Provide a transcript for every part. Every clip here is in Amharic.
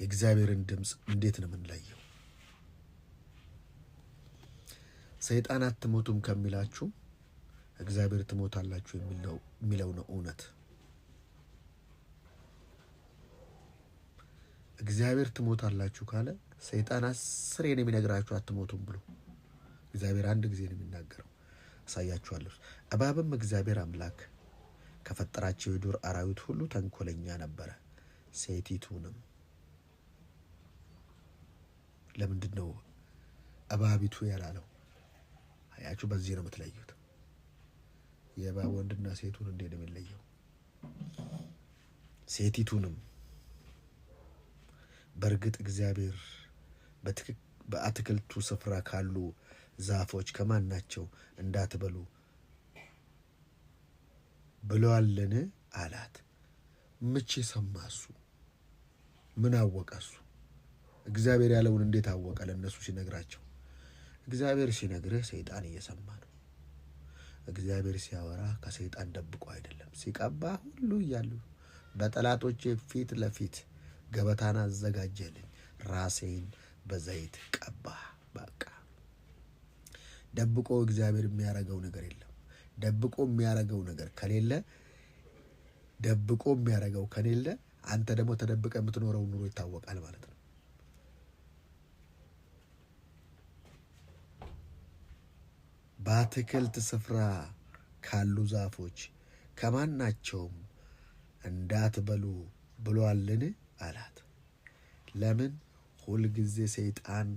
የእግዚአብሔርን ድምፅ እንዴት ነው የምንለየው? ሰይጣን አትሞቱም ከሚላችሁ እግዚአብሔር ትሞታላችሁ የሚለው ነው እውነት። እግዚአብሔር ትሞታላችሁ ካለ ሰይጣን 10 ነው የሚነግራችሁ አትሞቱም ብሎ። እግዚአብሔር አንድ ጊዜ ነው የሚናገረው። አሳያችኋለሁ። እባብም እግዚአብሔር አምላክ ከፈጠራቸው የዱር አራዊት ሁሉ ተንኮለኛ ነበረ፣ ሴቲቱንም። ለምንድን ነው እባቢቱ ያላለው? አያችሁ፣ በዚህ ነው የምትለዩት። የእባብ ወንድና ሴቱን እንዴት ነው የሚለየው? ሴቲቱንም በእርግጥ እግዚአብሔር በአትክልቱ ስፍራ ካሉ ዛፎች ከማናቸው እንዳትበሉ ብለዋልን አላት። መቼ ሰማ እሱ? ምን አወቀ እሱ? እግዚአብሔር ያለውን እንዴት አወቀ? ለእነሱ ሲነግራቸው። እግዚአብሔር ሲነግርህ ሰይጣን እየሰማ ነው። እግዚአብሔር ሲያወራ ከሰይጣን ደብቆ አይደለም። ሲቀባ ሁሉ እያሉ በጠላቶቼ ፊት ለፊት ገበታን አዘጋጀልኝ፣ ራሴን በዘይት ቀባ። በቃ ደብቆ እግዚአብሔር የሚያረገው ነገር የለም። ደብቆ የሚያረገው ነገር ከሌለ አንተ ደግሞ ተደብቀ የምትኖረው ኑሮ ይታወቃል ማለት ነው። በአትክልት ስፍራ ካሉ ዛፎች ከማናቸውም እንዳትበሉ ብሏልን አላት። ለምን? ሁልጊዜ ሰይጣን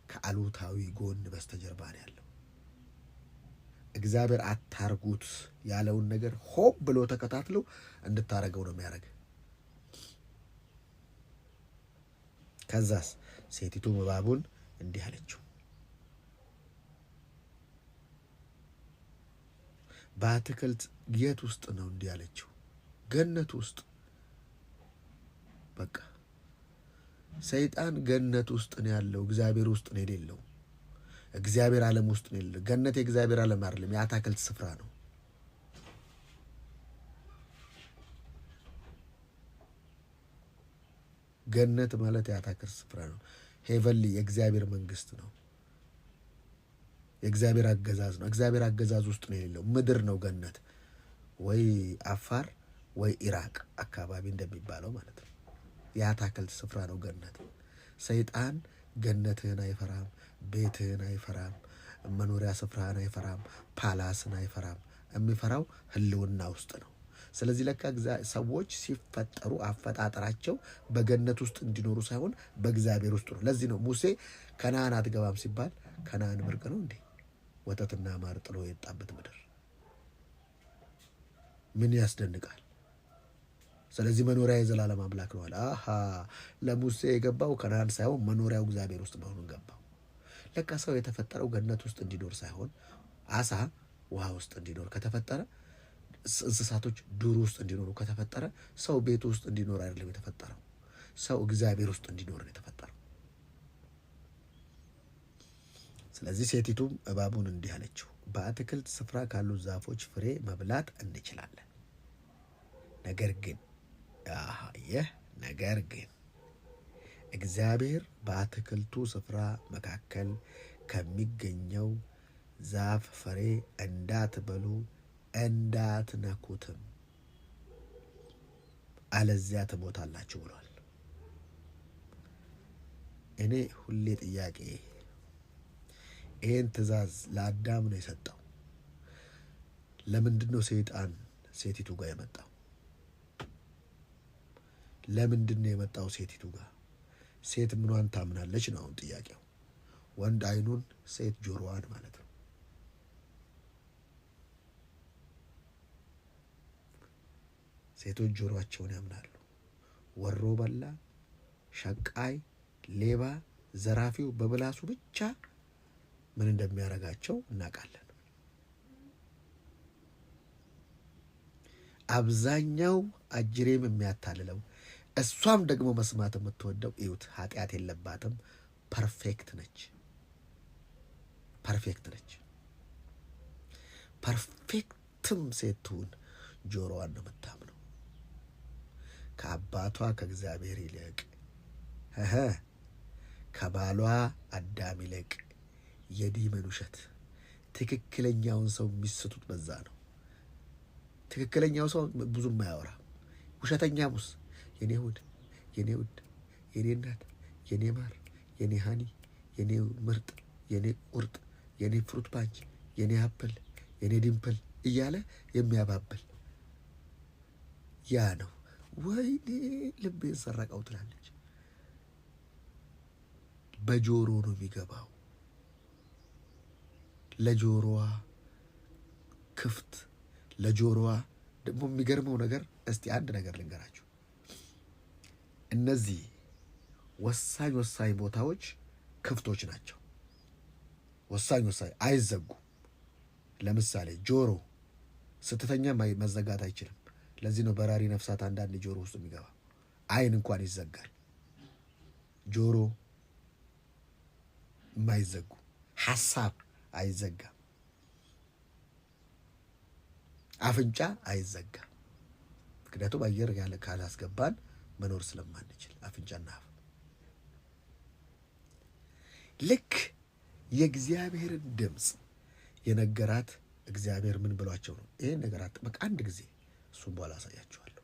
ከአሉታዊ ጎን በስተጀርባ ነው ያለው። እግዚአብሔር አታርጉት ያለውን ነገር ሆብ ብሎ ተከታትሎ እንድታረገው ነው የሚያደርግ። ከዛስ ሴቲቱ እባቡን እንዲህ አለችው፣ በአትክልት የት ውስጥ ነው እንዲህ አለችው? ገነት ውስጥ። በቃ ሰይጣን ገነት ውስጥ ነው ያለው፣ እግዚአብሔር ውስጥ ነው የሌለው። እግዚአብሔር ዓለም ውስጥ ነው የሌለው። ገነት የእግዚአብሔር ዓለም አይደለም፣ የአትክልት ስፍራ ነው። ገነት ማለት የአትክልት ስፍራ ነው። ሄቨንሊ የእግዚአብሔር መንግስት ነው። የእግዚአብሔር አገዛዝ ነው። እግዚአብሔር አገዛዝ ውስጥ ነው የሌለው። ምድር ነው ገነት፣ ወይ አፋር ወይ ኢራቅ አካባቢ እንደሚባለው ማለት ነው። የአትክልት ስፍራ ነው ገነት። ሰይጣን ገነትህን አይፈራም፣ ቤትህን አይፈራም፣ መኖሪያ ስፍራህን አይፈራም፣ ፓላስን አይፈራም። የሚፈራው ህልውና ውስጥ ነው። ስለዚህ ለካ ሰዎች ሲፈጠሩ አፈጣጠራቸው በገነት ውስጥ እንዲኖሩ ሳይሆን በእግዚአብሔር ውስጥ ነው። ለዚህ ነው ሙሴ ከነዓን አትገባም ሲባል ከነዓን ብርቅ ነው እንዴ? ወተትና ማር ጥሎ የወጣበት ምድር ምን ያስደንቃል? ስለዚህ መኖሪያ የዘላለም አምላክ ነው አለ። ለሙሴ የገባው ከነዓን ሳይሆን መኖሪያው እግዚአብሔር ውስጥ መሆኑን ገባው። ለካ ሰው የተፈጠረው ገነት ውስጥ እንዲኖር ሳይሆን አሳ ውሃ ውስጥ እንዲኖር ከተፈጠረ፣ እንስሳቶች ዱር ውስጥ እንዲኖሩ ከተፈጠረ፣ ሰው ቤት ውስጥ እንዲኖር አይደለም የተፈጠረው። ሰው እግዚአብሔር ውስጥ እንዲኖር ነው የተፈጠረው። ስለዚህ ሴቲቱም እባቡን እንዲህ አለችው፣ በአትክልት ስፍራ ካሉ ዛፎች ፍሬ መብላት እንችላለን። ነገር ግን እግዚአብሔር በአትክልቱ ስፍራ መካከል ከሚገኘው ዛፍ ፍሬ እንዳትበሉ እንዳትነኩትም፣ አለዚያ ትሞታላችሁ ብሏል። እኔ ሁሌ ጥያቄ፣ ይህን ትእዛዝ ለአዳም ነው የሰጠው። ለምንድን ነው ሰይጣን ሴቲቱ ጋር የመጣው? ለምንድን ነው የመጣው ሴቲቱ ጋር? ሴት ምኗን ታምናለች ነው አሁን ጥያቄው። ወንድ አይኑን፣ ሴት ጆሮዋን ማለት ነው። ሴቶች ጆሮአቸውን ያምናሉ። ወሮ በላ፣ ሸቃይ፣ ሌባ፣ ዘራፊው በብላሱ ብቻ ምን እንደሚያረጋቸው እናውቃለን። አብዛኛው አጅሬም የሚያታልለው፣ እሷም ደግሞ መስማት የምትወደው እዩት፣ ኃጢአት የለባትም፣ ፐርፌክት ነች። ፐርፌክትም ሴት ትሁን ጆሮዋን ነው የምታምነው። ከአባቷ ከእግዚአብሔር ይልቅ ከባሏ አዳም ይልቅ የዲመን ውሸት። ትክክለኛውን ሰው የሚስቱት በዛ ነው። ትክክለኛው ሰው ብዙም አያወራ። ውሸተኛ ሙስ የኔ ውድ፣ የኔ ውድ፣ የኔ እናት፣ የኔ ማር፣ የኔ ሃኒ፣ የኔ ምርጥ፣ የኔ ቁርጥ፣ የኔ ፍሩት ፓንች፣ የኔ አፕል፣ የኔ ዲምፕል እያለ የሚያባብል ያ ነው። ወይኔ ልቤን ሰረቀው ትላለች። በጆሮ ነው የሚገባው። ለጆሮዋ ክፍት፣ ለጆሮዋ ደግሞ የሚገርመው ነገር፣ እስቲ አንድ ነገር ልንገራችሁ። እነዚህ ወሳኝ ወሳኝ ቦታዎች ክፍቶች ናቸው። ወሳኝ ወሳኝ አይዘጉም። ለምሳሌ ጆሮ ስትተኛ መዘጋት አይችልም። ለዚህ ነው በራሪ ነፍሳት አንዳንድ ጆሮ ውስጥ የሚገባ። አይን እንኳን ይዘጋል። ጆሮ የማይዘጉ፣ ሐሳብ አይዘጋም። አፍንጫ አይዘጋም። ምክንያቱም አየር ያለ ካላስገባን መኖር ስለማንችል አፍንጫና አፍ። ልክ የእግዚአብሔርን ድምፅ የነገራት እግዚአብሔር ምን ብሏቸው ነው? ይህን ነገር አጥበቅ አንድ ጊዜ፣ እሱም በኋላ አሳያችኋለሁ።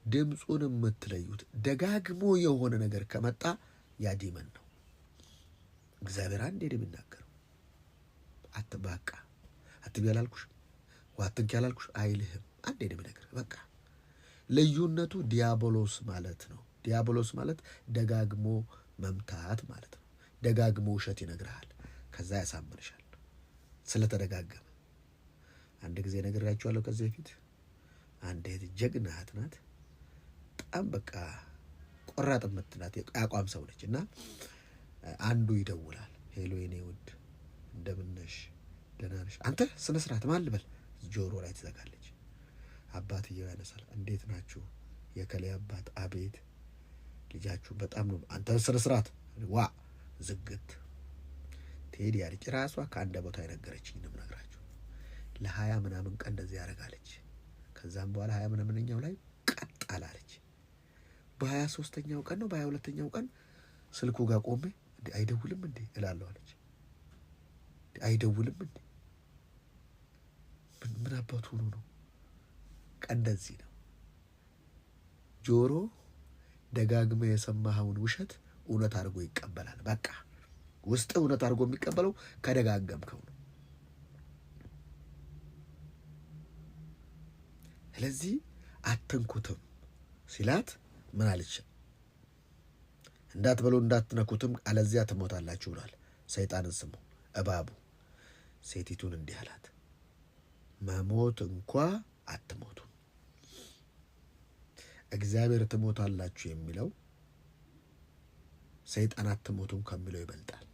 ድምፁን የምትለዩት ደጋግሞ የሆነ ነገር ከመጣ ያ ዲመን ነው። እግዚአብሔር አንዴ ነው የሚናገረው። አትበቃ፣ አትቢ ያላልኩሽ፣ ዋትንክ ያላልኩሽ አይልህም። አንዴ ነው የሚነግርህ። በቃ ልዩነቱ ዲያቦሎስ ማለት ነው። ዲያቦሎስ ማለት ደጋግሞ መምታት ማለት ነው። ደጋግሞ ውሸት ይነግርሃል፣ ከዛ ያሳምንሻል ስለተደጋገመ። አንድ ጊዜ ነግሬያችኋለሁ ከዚህ በፊት። አንድ እህት ጀግና እህት ናት። በጣም በቃ ቆራጥ የምትናት የአቋም ሰው ነች። እና አንዱ ይደውላል። ሄሎ የኔ ውድ እንደምነሽ፣ ደህና ነሽ? አንተ ስነ ስርዓት ማን ልበል? ጆሮ ላይ ትዘጋለች። አባትየው ያነሳል። እንዴት ናችሁ? የከሌ አባት። አቤት ልጃችሁ በጣም ነው። አንተ ስነ ስርዓት ዋ ዝግት ትሄድ ያለች ራሷ ከአንድ ቦታ የነገረችኝ ነው የምነግራችሁ። ለ20 ምናምን ቀን እንደዚህ ያደርጋለች። ከዛም በኋላ 20 ምናምንኛው ላይ ቀጥ አላለች። በ23ኛው ቀን ነው በ22ኛው ቀን ስልኩ ጋር ቆሜ እንዴ አይደውልም እንዴ እላለሁ አለች። አይደውልም እንዴ ምን አባቱ ነው? እንደዚህ ነው። ጆሮ ደጋግመ የሰማኸውን ውሸት እውነት አድርጎ ይቀበላል። በቃ ውስጥ እውነት አድርጎ የሚቀበለው ከደጋገምከው ነው። ስለዚህ አትንኩትም ሲላት ምን አለች? እንዳትበሉ እንዳትነኩትም አለዚያ ትሞታላችሁ ብሏል። ሰይጣንን ስሙ እባቡ ሴቲቱን እንዲህ አላት፣ መሞት እንኳ አትሞቱም። እግዚአብሔር ትሞታላችሁ የሚለው ሰይጣን አትሞቱም ከሚለው ይበልጣል።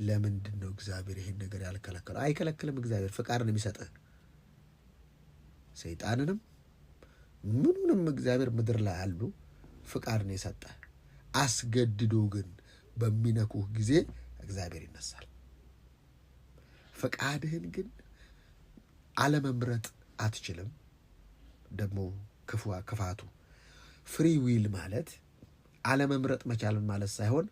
ለምንድን ነው እግዚአብሔር ይሄን ነገር ያልከለከለው? አይከለክልም። እግዚአብሔር ፍቃድ ነው የሚሰጥህ። ሰይጣንንም ምኑንም እግዚአብሔር ምድር ላይ አሉ ፍቃድ ነው የሰጠህ። አስገድዶ ግን በሚነኩህ ጊዜ እግዚአብሔር ይነሳል። ፍቃድህን ግን አለመምረጥ አትችልም። ደግሞ ክፋቱ ፍሪ ዊል ማለት አለመምረጥ መቻልን ማለት ሳይሆን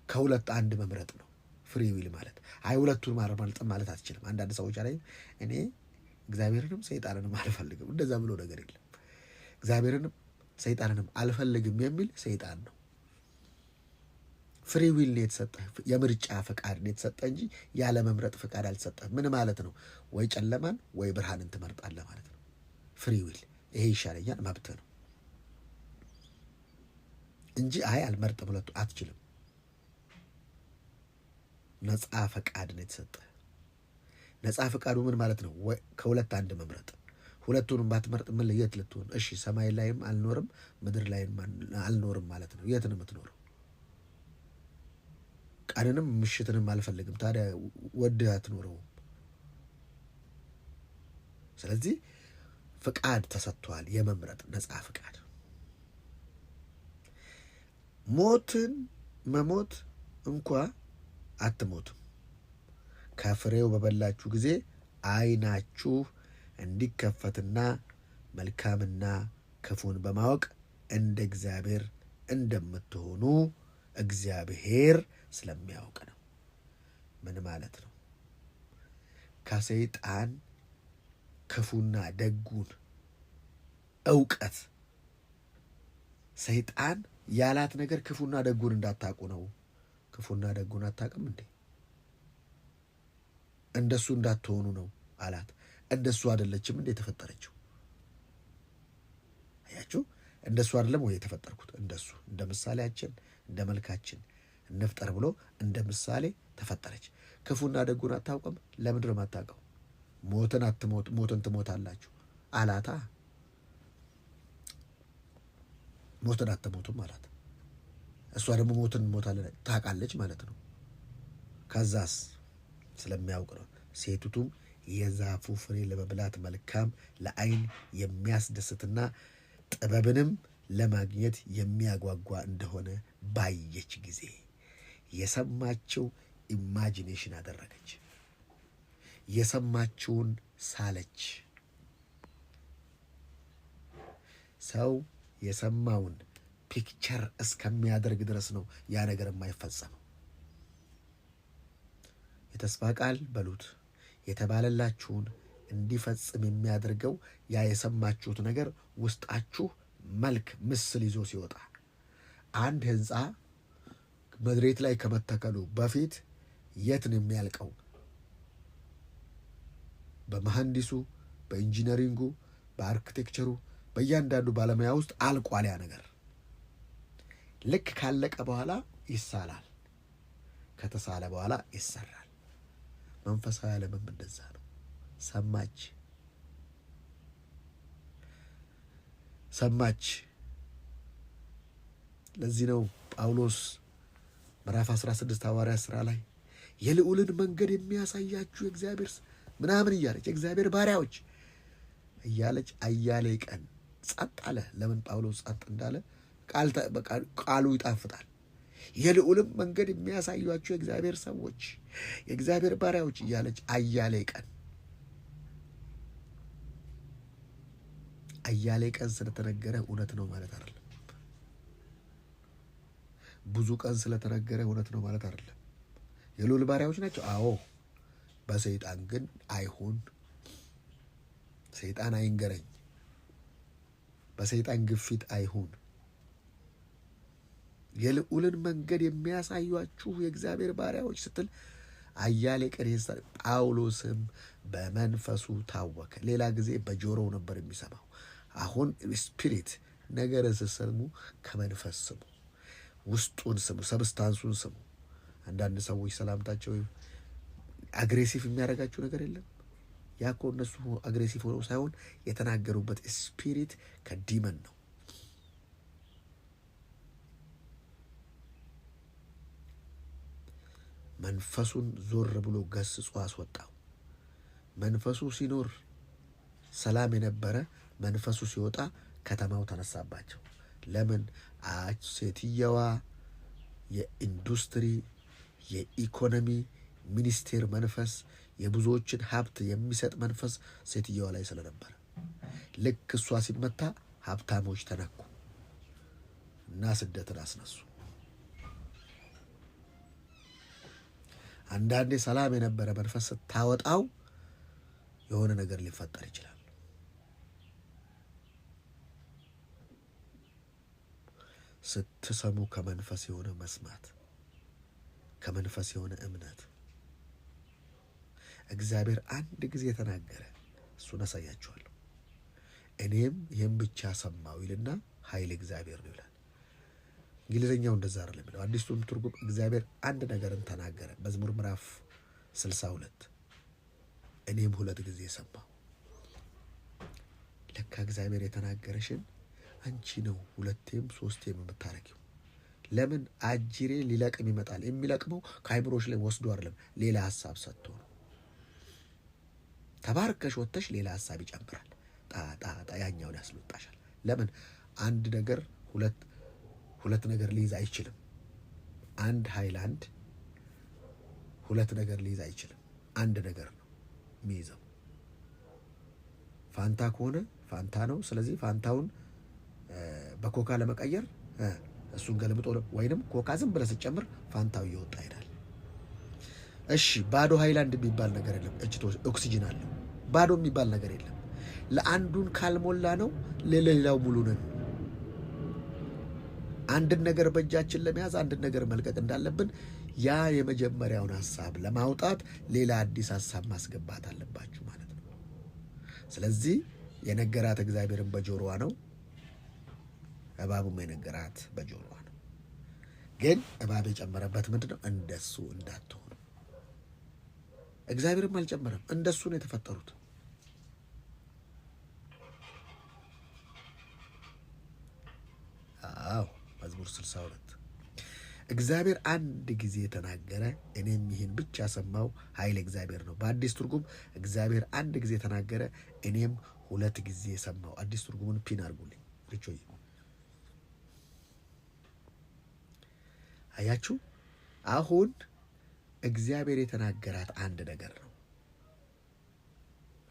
ከሁለት አንድ መምረጥ ነው። ፍሪ ዊል ማለት አይ ሁለቱን ማረማልጥ ማለት አትችልም። አንዳንድ ሰዎች ላይ እኔ እግዚአብሔርንም ሰይጣንንም አልፈልግም እንደዛ ብሎ ነገር የለም። እግዚአብሔርንም ሰይጣንንም አልፈልግም የሚል ሰይጣን ነው። ፍሪ ዊል ነው የተሰጠ፣ የምርጫ ፈቃድ ነው የተሰጠ እንጂ ያለ መምረጥ ፈቃድ አልተሰጠህም። ምን ማለት ነው? ወይ ጨለማን ወይ ብርሃንን ትመርጣለህ ማለት ነው። ፍሪ ዊል ይሄ ይሻለኛል መብት ነው እንጂ አይ አልመርጥም ሁለቱ አትችልም። ነፃ ፈቃድ ነው የተሰጠ። ነፃ ፈቃዱ ምን ማለት ነው? ከሁለት አንድ መምረጥ። ሁለቱንም ባትመርጥ ምን የት ልትሆን? እሺ ሰማይ ላይም አልኖርም ምድር ላይም አልኖርም ማለት ነው። የት ነው የምትኖረው? ቀንንም ምሽትንም አልፈልግም። ታዲያ ወድህ አትኖረውም። ስለዚህ ፍቃድ ተሰጥቷል፣ የመምረጥ ነፃ ፍቃድ። ሞትን መሞት እንኳ አትሞቱም። ከፍሬው በበላችሁ ጊዜ ዓይናችሁ እንዲከፈትና መልካምና ክፉን በማወቅ እንደ እግዚአብሔር እንደምትሆኑ እግዚአብሔር ስለሚያውቅ ነው። ምን ማለት ነው? ከሰይጣን ክፉና ደጉን እውቀት ሰይጣን ያላት ነገር ክፉና ደጉን እንዳታውቁ ነው። ክፉና ደጉን አታውቅም እንዴ? እንደሱ እንዳትሆኑ ነው አላት። እንደሱ አይደለችም እንዴ የተፈጠረችው? አያችሁ፣ እንደሱ አይደለም ወይ የተፈጠርኩት? እንደሱ እንደ ምሳሌያችን እንደ መልካችን እንፍጠር ብሎ እንደ ምሳሌ ተፈጠረች። ክፉና ደጉን አታውቅም። ለምንድን ነው የማታውቀው? ሞትን ትሞታላችሁ አላታ። ሞትን አትሞቱም አላት። እሷ ደግሞ ሞትን እንሞታለን ታውቃለች ማለት ነው። ከዛስ ስለሚያውቅ ነው። ሴቲቱም የዛፉ ፍሬ ለመብላት መልካም ለዓይን የሚያስደስትና ጥበብንም ለማግኘት የሚያጓጓ እንደሆነ ባየች ጊዜ የሰማችው ኢማጂኔሽን አደረገች። የሰማችውን ሳለች። ሰው የሰማውን ፒክቸር እስከሚያደርግ ድረስ ነው ያ ነገር የማይፈጸመው። የተስፋ ቃል በሉት የተባለላችሁን እንዲፈጽም የሚያደርገው ያ የሰማችሁት ነገር ውስጣችሁ መልክ ምስል ይዞ ሲወጣ። አንድ ህንፃ መሬት ላይ ከመተከሉ በፊት የት ነው የሚያልቀው? በመሐንዲሱ፣ በኢንጂነሪንጉ፣ በአርክቴክቸሩ፣ በእያንዳንዱ ባለሙያ ውስጥ አልቋል ያ ነገር። ልክ ካለቀ በኋላ ይሳላል፣ ከተሳለ በኋላ ይሰራል። መንፈሳዊ ዓለምም እንደዛ ነው። ሰማች። ለዚህ ነው ጳውሎስ ምዕራፍ 16 ሐዋርያት ሥራ ላይ የልዑልን መንገድ የሚያሳያችሁ የእግዚአብሔር ምናምን እያለች የእግዚአብሔር ባሪያዎች እያለች አያሌ ቀን ጸጥ አለ። ለምን ጳውሎስ ጸጥ እንዳለ ቃሉ ይጣፍጣል። የልዑልን መንገድ የሚያሳዩአችሁ የእግዚአብሔር ሰዎች፣ የእግዚአብሔር ባሪያዎች እያለች አያሌ ቀን ስለተነገረ እውነት ነው ማለት አይደለም። ብዙ ቀን ስለተነገረ እውነት ነው ማለት አይደለም። የልዑል ባሪያዎች ናቸው። አዎ፣ በሰይጣን ግን አይሁን። ሰይጣን አይንገረኝ፣ በሰይጣን ግፊት አይሁን። የልዑልን መንገድ የሚያሳዩአችሁ የእግዚአብሔር ባሪያዎች ስትል አያሌ ቀን ጳውሎስም በመንፈሱ ታወከ። ሌላ ጊዜ በጆሮው ነበር የሚሰማው። አሁን ስፒሪት ነገር ስትሰሙ ከመንፈስ ስሙ፣ ውስጡን ስሙ፣ ሰብስታንሱን ስሙ። አንዳንድ ሰዎች ሰላምታቸው አግሬሲቭ የሚያደርጋችሁ ነገር የለም። ያ እኮ እነሱ አግሬሲቭ ሆነው ሳይሆን የተናገሩበት ስፒሪት ከዲመን ነው። መንፈሱን ዞር ብሎ ገስጾ አስወጣው። መንፈሱ ሲኖር ሰላም የነበረ መንፈሱ ሲወጣ ከተማው ተነሳባቸው። ለምን? ሴትየዋ የኢንዱስትሪ የኢኮኖሚ ሚኒስቴር መንፈስ፣ የብዙዎችን ሀብት የሚሰጥ መንፈስ ሴትየዋ ላይ ስለነበረ፣ ልክ እሷ ሲመታ ሀብታሞች ተነኩ እና ስደትን አስነሱ። አንዳንዴ ሰላም የነበረ መንፈስ ስታወጣው የሆነ ነገር ሊፈጠር ይችላል። ስትሰሙ ከመንፈስ የሆነ መስማት፣ ከመንፈስ የሆነ እምነት። እግዚአብሔር አንድ ጊዜ ተናገረ፣ እሱን አሳያችኋለሁ። እኔም ይህም ብቻ ሰማሁ ይልና ኃይል እግዚአብሔር ነው ይላል። እንግሊዝኛው እንደዛ አይደለም የሚለው። አዲሱም ትርጉም እግዚአብሔር አንድ ነገርን ተናገረ። መዝሙር ምዕራፍ 62 እኔም 2 ጊዜ ሰማሁ። ለካ እግዚአብሔር የተናገረሽን አንቺ ነው 2ም 3ም የምታረጊው። ለምን? አጅሬ ሊለቅም ይመጣል። የሚለቅመው ከአይምሮሽ ላይ ወስዶ አይደለም፣ ሌላ ሀሳብ ሰጥቶ ነው። ተባርከሽ ወጥተሽ ሌላ ሀሳብ ይጨምራል። ጣጣ ያኛውን ያስወጣሻል። ለምን? አንድ ነገር ሁለት ነገር ሊይዝ አይችልም። አንድ ሃይላንድ 2 ነገር ሊይዝ አይችልም። አንድ ነገር ነው የሚይዘው። ፋንታ ከሆነ ፋንታ ነው። ስለዚህ ፋንታውን በኮካ ለመቀየር እሱን ገልብጦ ወይንም ኮካ ዝም ብለህ ስትጨምር ፋንታው እየወጣ ይሄዳል። እሺ ባዶ ሃይላንድ የሚባል ነገር የለም። ኦክሲጅን አለው። ባዶ የሚባል ነገር የለም። ለአንዱን ካልሞላ ነው ለሌላው ሙሉ ነን። አንድን ነገር በእጃችን ለመያዝ አንድን ነገር መልቀቅ እንዳለብን ያ የመጀመሪያውን ሐሳብ ለማውጣት ሌላ አዲስ ሐሳብ ማስገባት አለባችሁ ማለት ነው። ስለዚህ የነገራት እግዚአብሔርን በጆሮዋ ነው፣ እባቡም የነገራት በጆሮዋ ነው። ግን እባብ የጨመረበት ምንድን ነው? እንደሱ እንዳትሆኑ። እግዚአብሔርም አልጨመረም፣ እንደሱ ነው የተፈጠሩት። አዎ መዝሙር 62 እግዚአብሔር አንድ ጊዜ ተናገረ፣ እኔም ይህን ብቻ ሰማሁ። ኃይል እግዚአብሔር ነው። በአዲስ ትርጉም እግዚአብሔር አንድ ጊዜ ተናገረ፣ እኔም ሁለት ጊዜ ሰማሁ። አዲስ ትርጉሙን ፒን አድርጉልኝ ልጆይ። አያችሁ፣ አሁን እግዚአብሔር የተናገራት አንድ ነገር ነው።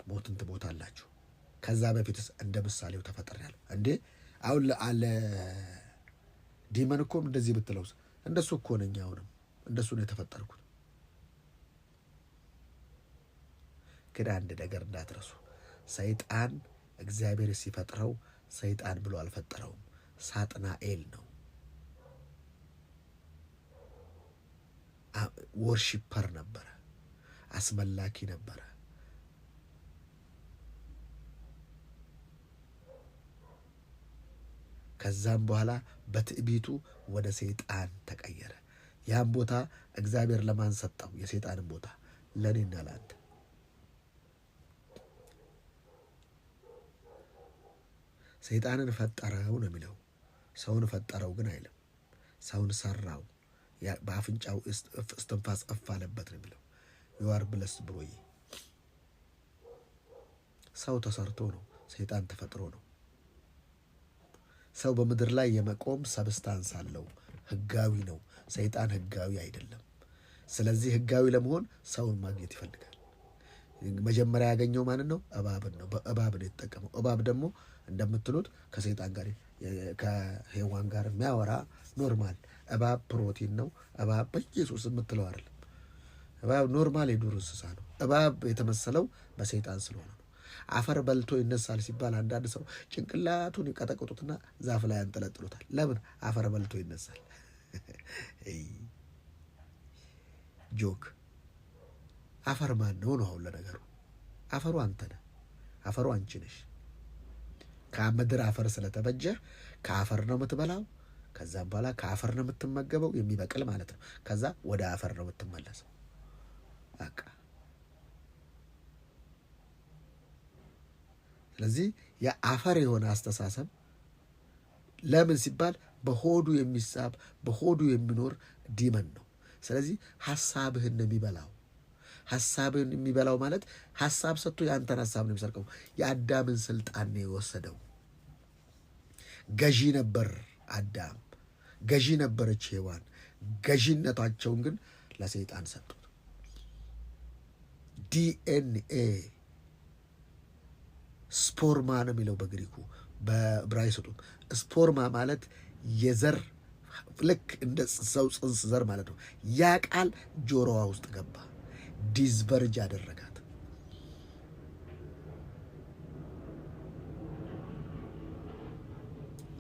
ሞትን ትሞታላችሁ። ከዛ በፊትስ እንደ ምሳሌው ተፈጥሬያለሁ እንዴ? አሁን አለ ዲመን እኮ እንደዚህ ብትለውስ እንደሱ እኮ ነኝ። አሁንም እንደሱ ነው የተፈጠርኩት። ግን አንድ ነገር እንዳትረሱ፣ ሰይጣን እግዚአብሔር ሲፈጥረው ሰይጣን ብሎ አልፈጠረውም። ሳጥናኤል ነው። ወርሺፐር ነበረ፣ አስመላኪ ነበረ። ከዛም በኋላ በትዕቢቱ ወደ ሰይጣን ተቀየረ። ያን ቦታ እግዚአብሔር ለማን ሰጠው? የሰይጣንን ቦታ ለእኔና ለአንተ። ሰይጣንን ፈጠረው ነው የሚለው። ሰውን ፈጠረው ግን አይልም። ሰውን ሰራው፣ በአፍንጫው እስትንፋስ እፍ አለበት ነው የሚለው። ዩአር ብለስ ብሎዬ ሰው ተሰርቶ ነው፣ ሰይጣን ተፈጥሮ ነው። ሰው በምድር ላይ የመቆም ሰብስታንስ አለው፣ ህጋዊ ነው። ሰይጣን ህጋዊ አይደለም። ስለዚህ ህጋዊ ለመሆን ሰውን ማግኘት ይፈልጋል። መጀመሪያ ያገኘው ማንን ነው? እባብን ነው። በእባብ ነው የተጠቀመው። እባብ ደግሞ እንደምትሉት ከሰይጣን ጋር ከሔዋን ጋር የሚያወራ ኖርማል እባብ ፕሮቲን ነው። እባብ በኢየሱስ የምትለው አይደለም። እባብ ኖርማል የዱር እንስሳ ነው። እባብ የተመሰለው በሰይጣን ስለሆነ ነው። አፈር በልቶ ይነሳል ሲባል አንዳንድ ሰው ጭንቅላቱን ይቀጠቅጡትና ዛፍ ላይ ያንጠለጥሉታል። ለምን? አፈር በልቶ ይነሳል። ጆክ አፈር ማን ነው ነው? አሁን ለነገሩ አፈሩ አንተ ነህ፣ አፈሩ አንቺ ነሽ። ከምድር አፈር ስለተበጀህ ከአፈር ነው የምትበላው። ከዛም በኋላ ከአፈር ነው የምትመገበው፣ የሚበቅል ማለት ነው። ከዛ ወደ አፈር ነው የምትመለሰው። በቃ ስለዚህ የአፈር የሆነ አስተሳሰብ ለምን ሲባል በሆዱ የሚሳብ በሆዱ የሚኖር ዲመን ነው። ስለዚህ ሐሳብህን ነው የሚበላው። ሐሳብህን የሚበላው ማለት ሐሳብ ሰጥቶ የአንተን ሐሳብ ነው የሚሰርቀው። የአዳምን ስልጣን ነው የወሰደው። ገዢ ነበር አዳም፣ ገዢ ነበረች ሔዋን። ገዢነታቸውን ግን ለሰይጣን ሰጡት። ዲኤንኤ ስፖርማ ነው የሚለው በግሪኩ፣ በዕብራይስጡ ስፖርማ ማለት የዘር ልክ እንደ ሰው ጽንስ ዘር ማለት ነው። ያ ቃል ጆሮዋ ውስጥ ገባ፣ ዲዝቨርጅ አደረጋት።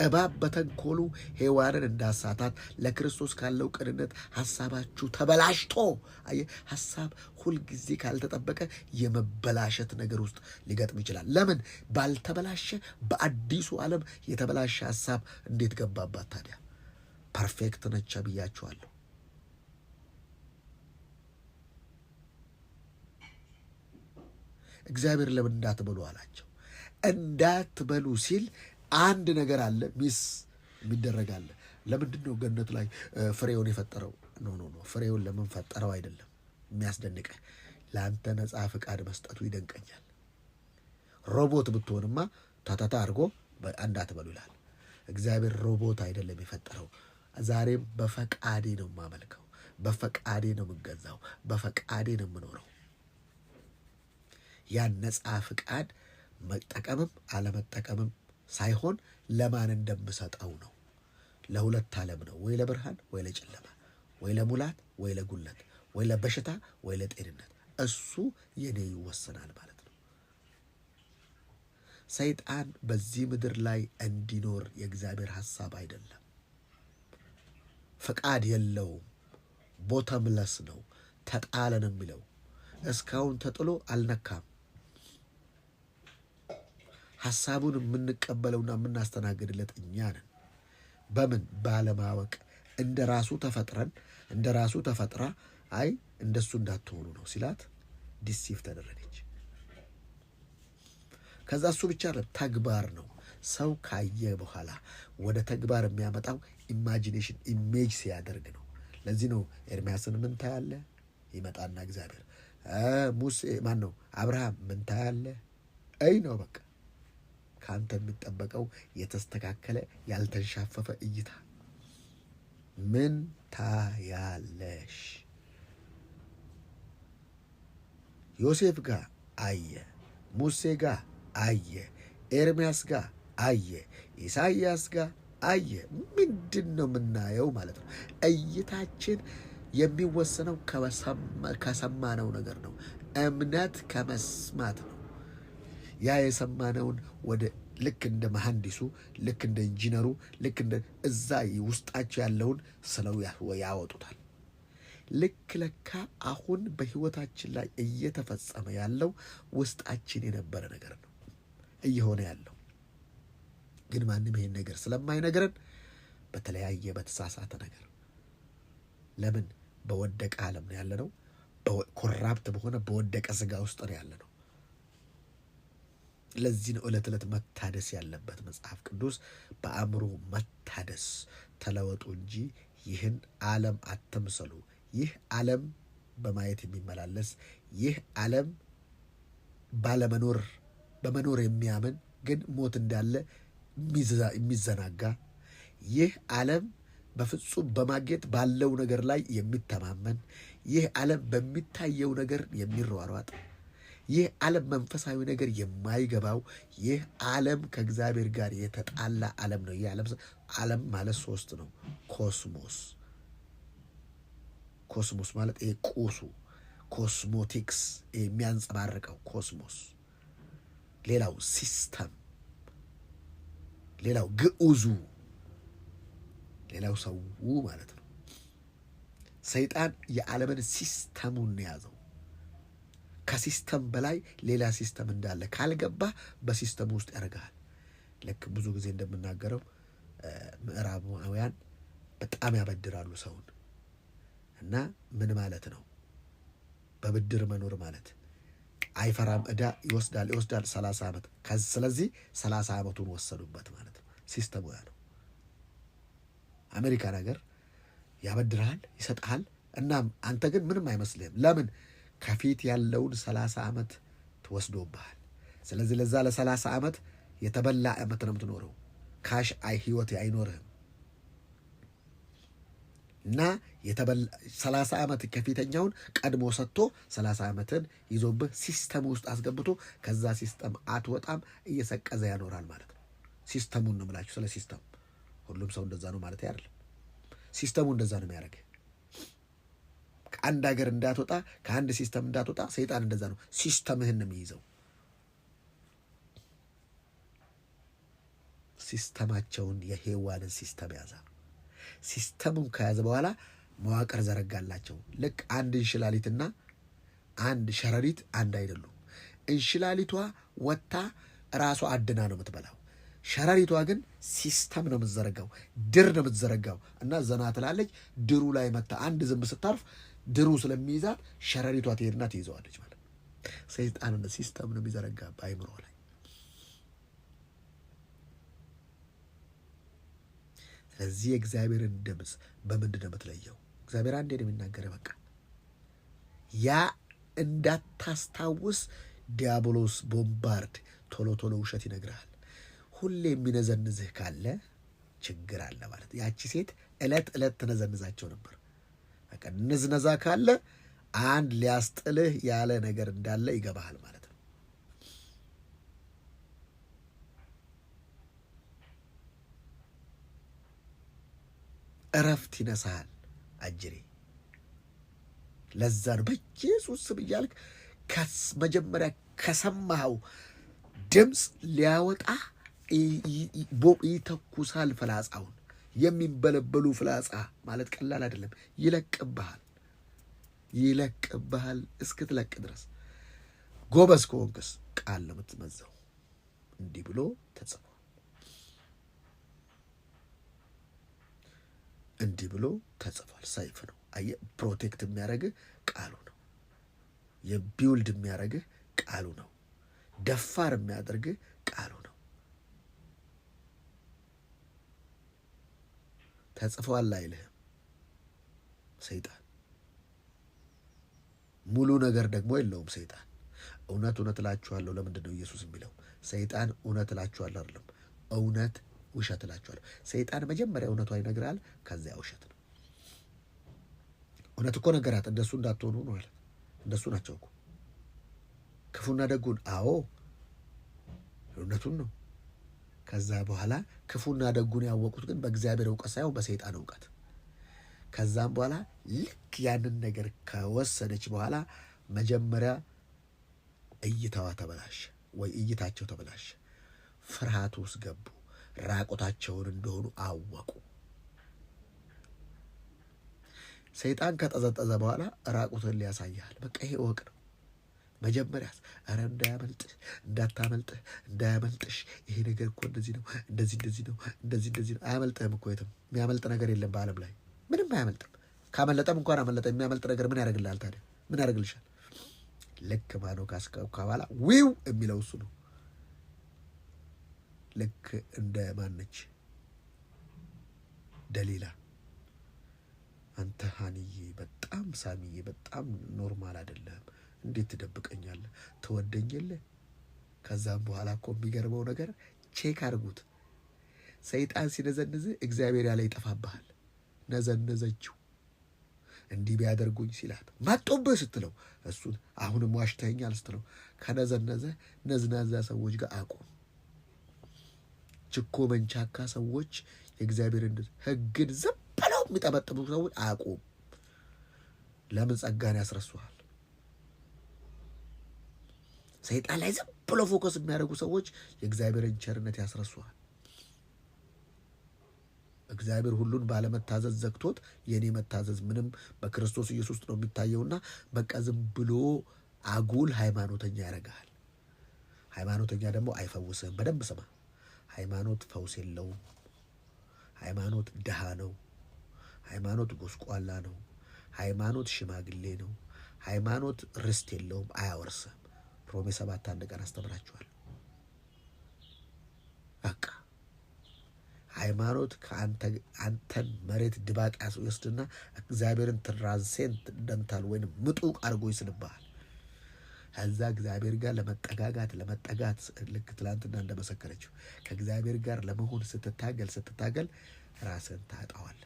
እባብ በተንኮሉ ሔዋንን እንዳሳታት ለክርስቶስ ካለው ቅንነት ሐሳባችሁ ተበላሽቶ፣ አየህ፣ ሐሳብ ሁልጊዜ ካልተጠበቀ የመበላሸት ነገር ውስጥ ሊገጥም ይችላል። ለምን? ባልተበላሸ በአዲሱ ዓለም የተበላሸ ሐሳብ እንዴት ገባባት ታዲያ? ፐርፌክት ነች ብያችኋለሁ። እግዚአብሔር ለምን እንዳትበሉ አላቸው? እንዳትበሉ ሲል አንድ ነገር አለ፣ ሚስ የሚደረግ አለ። ለምንድን ነው ገነት ላይ ፍሬውን የፈጠረው? ኖ ፍሬውን ለምን ፈጠረው አይደለም የሚያስደንቀህ፣ ለአንተ ነፃ ፍቃድ መስጠቱ ይደንቀኛል። ሮቦት ብትሆንማ ታታታ አድርጎ እንዳትበሉ ይላል። እግዚአብሔር ሮቦት አይደለም የፈጠረው። ዛሬም በፈቃዴ ነው የማመልከው፣ በፈቃዴ ነው የምገዛው፣ በፈቃዴ ነው የምኖረው። ያን ነፃ ፍቃድ መጠቀምም አለመጠቀምም ሳይሆን ለማን እንደምሰጠው ነው። ለሁለት ዓለም ነው፣ ወይ ለብርሃን ወይ ለጨለማ፣ ወይ ለሙላት ወይ ለጉለት፣ ወይ ለበሽታ ወይ ለጤንነት። እሱ የኔ ይወሰናል ማለት ነው። ሰይጣን በዚህ ምድር ላይ እንዲኖር የእግዚአብሔር ሐሳብ አይደለም። ፈቃድ የለውም። ቦተምለስ ነው። ተጣለ ነው የሚለው። እስካሁን ተጥሎ አልነካም። ሐሳቡን የምንቀበለውና የምናስተናግድለት እኛ ነን። በምን? ባለማወቅ። እንደ ራሱ ተፈጥረን እንደ ራሱ ተፈጥራ አይ እንደሱ እንዳትሆኑ ነው ሲላት ዲሲቭ ተደረገች። ከዛ እሱ ብቻ አይደለም፣ ተግባር ነው። ሰው ካየ በኋላ ወደ ተግባር የሚያመጣው ኢማጂኔሽን ኢሜጅ ሲያደርግ ነው። ለዚህ ነው ኤርምያስን ምን ታያለህ ይመጣና እግዚአብሔር ሙሴ ማን ነው አብርሃም ምን ታያለህ? አይ ነው በቃ ካንተ የሚጠበቀው የተስተካከለ ያልተንሻፈፈ እይታ። ምን ታያለሽ? ዮሴፍ ጋር አየ፣ ሙሴ ጋር አየ፣ ኤርምያስ ጋር አየ፣ ኢሳይያስ ጋር አየ። ምንድን ነው የምናየው ማለት ነው? እይታችን የሚወሰነው ከሰማነው ነገር ነው። እምነት ከመስማት ነው። ያ የሰማነውን ወደ ልክ እንደ መሐንዲሱ፣ ልክ እንደ ኢንጂነሩ፣ ልክ እንደ እዛ ውስጣቸው ያለውን ስለው ያወጡታል። ልክ ለካ አሁን በህይወታችን ላይ እየተፈጸመ ያለው ውስጣችን የነበረ ነገር ነው እየሆነ ያለው። ግን ማንም ይሄን ነገር ስለማይነግረን በተለያየ በተሳሳተ ነገር ለምን በወደቀ ዓለም ነው ያለነው። ኮራፕት በሆነ በወደቀ ስጋ ውስጥ ነው ያለነው። ለዚህ ነው ዕለት ዕለት መታደስ ያለበት መጽሐፍ ቅዱስ። በአእምሮ መታደስ ተለወጡ እንጂ ይህን ዓለም አትምሰሉ። ይህ ዓለም በማየት የሚመላለስ ይህ ዓለም በመኖር የሚያምን ግን ሞት እንዳለ የሚዘናጋ ይህ ዓለም በፍጹም በማግኘት ባለው ነገር ላይ የሚተማመን ይህ ዓለም በሚታየው ነገር የሚሯሯጥ ይህ ዓለም መንፈሳዊ ነገር የማይገባው ይህ ዓለም ከእግዚአብሔር ጋር የተጣላ ዓለም ነው። ይህ ዓለም ማለት ሶስት ነው። ኮስሞስ ማለት ይሄ ቁሱ ኮስሞቲክስ የሚያንጸባርቀው ኮስሞስ፣ ሌላው ሲስተም፣ ሌላው ግዑዙ፣ ሌላው ሰው ማለት ነው። ሰይጣን የዓለምን ሲስተሙን ያዘው። ከሲስተም በላይ ሌላ ሲስተም እንዳለ ካልገባ በሲስተም ውስጥ ያደርጋል። ልክ ብዙ ጊዜ እንደምናገረው ምዕራባውያን በጣም ያበድራሉ ሰውን እና ምን ማለት ነው? በብድር መኖር ማለት አይፈራም። ዕዳ ይወስዳል 30 ዓመት። ስለዚህ 30 ዓመቱን ወሰዱበት ማለት ነው። ሲስተሙ ያ ነው። አሜሪካ ነገር ያበድርሃል፣ ይሰጥሃል። እናም አንተ ግን ምንም አይመስልህም። ለምን? ከፊት ያለውን 30 ዓመት ትወስዶብሃል። ስለዚህ ለዛ ለ30 ዓመት የተበላ ዓመት ነው የምትኖረው። ካሽ ህይወት አይኖርህም እና 30 ዓመት ከፊተኛውን ቀድሞ ሰጥቶ 30 ዓመትን ይዞብህ ሲስተም ውስጥ አስገብቶ ከዛ ሲስተም አትወጣም፣ እየሰቀዘ ያኖራል ማለት ነው። ሲስተሙን ነው የምላችሁ። ስለ ሲስተም ሁሉም ሰው እንደዛ ነው ማለት አይደለም። ሲስተሙ እንደዛ ነው የሚያደርግ። ከአንድ ሀገር እንዳትወጣ፣ ከአንድ ሲስተም እንዳትወጣ ሰይጣን እንደዛ ነው። ሲስተምህን ነው የሚይዘው። ሲስተማቸውን የሔዋንን ሲስተም ያዛ። ሲስተሙን ከያዘ በኋላ መዋቅር ዘረጋላቸው። ልክ አንድ እንሽላሊትና አንድ ሸረሪት አንድ አይደሉም። እንሽላሊቷ ወጥታ ራሷ አድና ነው የምትበላው። ሸረሪቷ ግን ሲስተም ነው የምትዘረጋው፣ ድር ነው የምትዘረጋው እና ዘና ትላለች። ድሩ ላይ መታ አንድ ዝንብ ስታርፍ ድሩ ስለሚይዛት ሸረሪቷ ትሄድና ትይዘዋለች ማለት ነው። ሰይጣን ሲስተም ነው የሚዘረጋ በአይምሮ ላይ። ስለዚህ የእግዚአብሔርን ድምፅ በምንድን ነው የምትለየው? እግዚአብሔር አንዴ ነው የሚናገረ። በቃ ያ እንዳታስታውስ ዲያብሎስ ቦምባርድ ቶሎ ውሸት ይነግርሃል። ሁሌ የሚነዘንዝህ ካለ ችግር አለ ማለት። ያቺ ሴት ዕለት ትነዘንዛቸው ነበር። በቃ ንዝነዛ ካለ አንድ ሊያስጥልህ ያለ ነገር እንዳለ ይገባሃል ማለት ነው። እረፍት ይነሳል አጅሬ። ለዛ ነው በኢየሱስ ስም እያልክ መጀመሪያ ከሰማኸው ድምፅ ሊያወጣ ይተኩሳል ፍላጻውን። የሚንበለበሉ ፍላጻ ማለት ቀላል አይደለም። ይለቅብሃል እስክትለቅ ድረስ። ጎበዝ ከሆንክስ ቃል ነው የምትመዘው። እንዲህ ብሎ ተጽፏል፣ እንዲህ ብሎ ተጽፏል። ሰይፍ ነው። አየህ፣ ፕሮቴክት የሚያደርግህ ቃሉ ነው። የቢውልድ የሚያደርግህ ቃሉ ነው። ደፋር የሚያደርግህ ቃሉ ነው። ተጽፏል አይልህም ሰይጣን። ሙሉ ነገር ደግሞ የለውም ሰይጣን። እውነት እውነት እላችኋለሁ። ለምንድን ነው ኢየሱስ የሚለው? ሰይጣን እውነት እላችኋለሁ አይደለም፣ እውነት ውሸት እላችኋለሁ። ሰይጣን መጀመሪያ እውነቷ ይነግራል፣ ከዚያ ውሸት ነው። እውነት እኮ ነገራት፣ እንደሱ እንዳትሆኑ ነው አለ። እንደሱ ናቸው እኮ ክፉና ደጉን። አዎ እውነቱን ነው። ከዛ በኋላ ክፉና ደጉን ያወቁት ግን በእግዚአብሔር እውቀት ሳይሆን በሰይጣን እውቀት። ከዛም በኋላ ልክ ያንን ነገር ከወሰደች በኋላ መጀመሪያ እይታዋ ተበላሸ፣ ወይ እይታቸው ተበላሸ። ፍርሃት ውስጥ ገቡ። ራቁታቸውን እንደሆኑ አወቁ። ሰይጣን ከጠዘጠዘ በኋላ ራቁትን ሊያሳይሃል። በቃ ይሄ እወቅ ነው። መጀመሪያስ ኧረ እንዳያመልጥሽ፣ ይሄ ነገር እኮ እንደዚህ ነው፣ እንደዚህ ነው፣ እንደዚህ ነው። አያመልጥህም እኮ የትም የሚያመልጥ ነገር የለም በዓለም ላይ ምንም አያመልጥም። ካመለጠም እንኳን አመለጠ። የሚያመልጥ ነገር ምን ያደርግልሃል ታዲያ? ምን ያደርግልሻል? ልክ ማኖ ካስከባላ ዊው የሚለው እሱ ነው። ልክ እንደ ማነች ደሊላ፣ አንተ ሀንዬ በጣም ሳሚዬ በጣም ኖርማል አይደለም፣ እንዴት ትደብቀኛለህ? ትወደኝ የለ? ከዛም በኋላ እኮ የሚገርመው ነገር ቼክ አድርጉት። ሰይጣን ሲነዘንዝ እግዚአብሔር ያለ ይጠፋብሃል። ነዘነዘችው። እንዲህ ቢያደርጉኝ ሲላት መጡብህ ስትለው እሱን አሁንም ዋሽተኸኛል ስትለው ከነዘነዘ ነዝናዛ ሰዎች ጋር አቁም። ችኮ መንቻካ ሰዎች የእግዚአብሔርን ሕግን ዝም ብለው የሚጠበጥቡ ሰዎች አቁም። ለምን? ጸጋን ያስረሱሃል። ሰይጣን ላይ ዝም ብሎ ፎከስ የሚያደርጉ ሰዎች የእግዚአብሔርን ቸርነት ያስረሱሃል። እግዚአብሔር ሁሉን ባለመታዘዝ ዘግቶት የኔ መታዘዝ ምንም በክርስቶስ ኢየሱስ ነው የሚታየውና በቃ ዝም ብሎ አጉል ሃይማኖተኛ ያደርግሃል። ሃይማኖተኛ ደግሞ አይፈውስህም። በደንብ ስማ። ሃይማኖት ፈውስ የለውም። ሃይማኖት ድሃ ነው። ሃይማኖት ጎስቋላ ነው። ሃይማኖት ሽማግሌ ነው። ሃይማኖት ርስት የለውም፣ አያወርስም። ሮሜ 7 አንድ ቀን አስተምራችኋል። በቃ ሃይማኖት ከአንተን መሬት ድባቅ ያስወስድና እግዚአብሔርን ትራንሴንደንታል ወይም ምጡቅ አድርጎ ይስልብሃል። ከዛ እግዚአብሔር ጋር ለመጠጋት ልክ ትላንትና እንደመሰከረችው ከእግዚአብሔር ጋር ለመሆን ስትታገል ራስን ታጣዋል።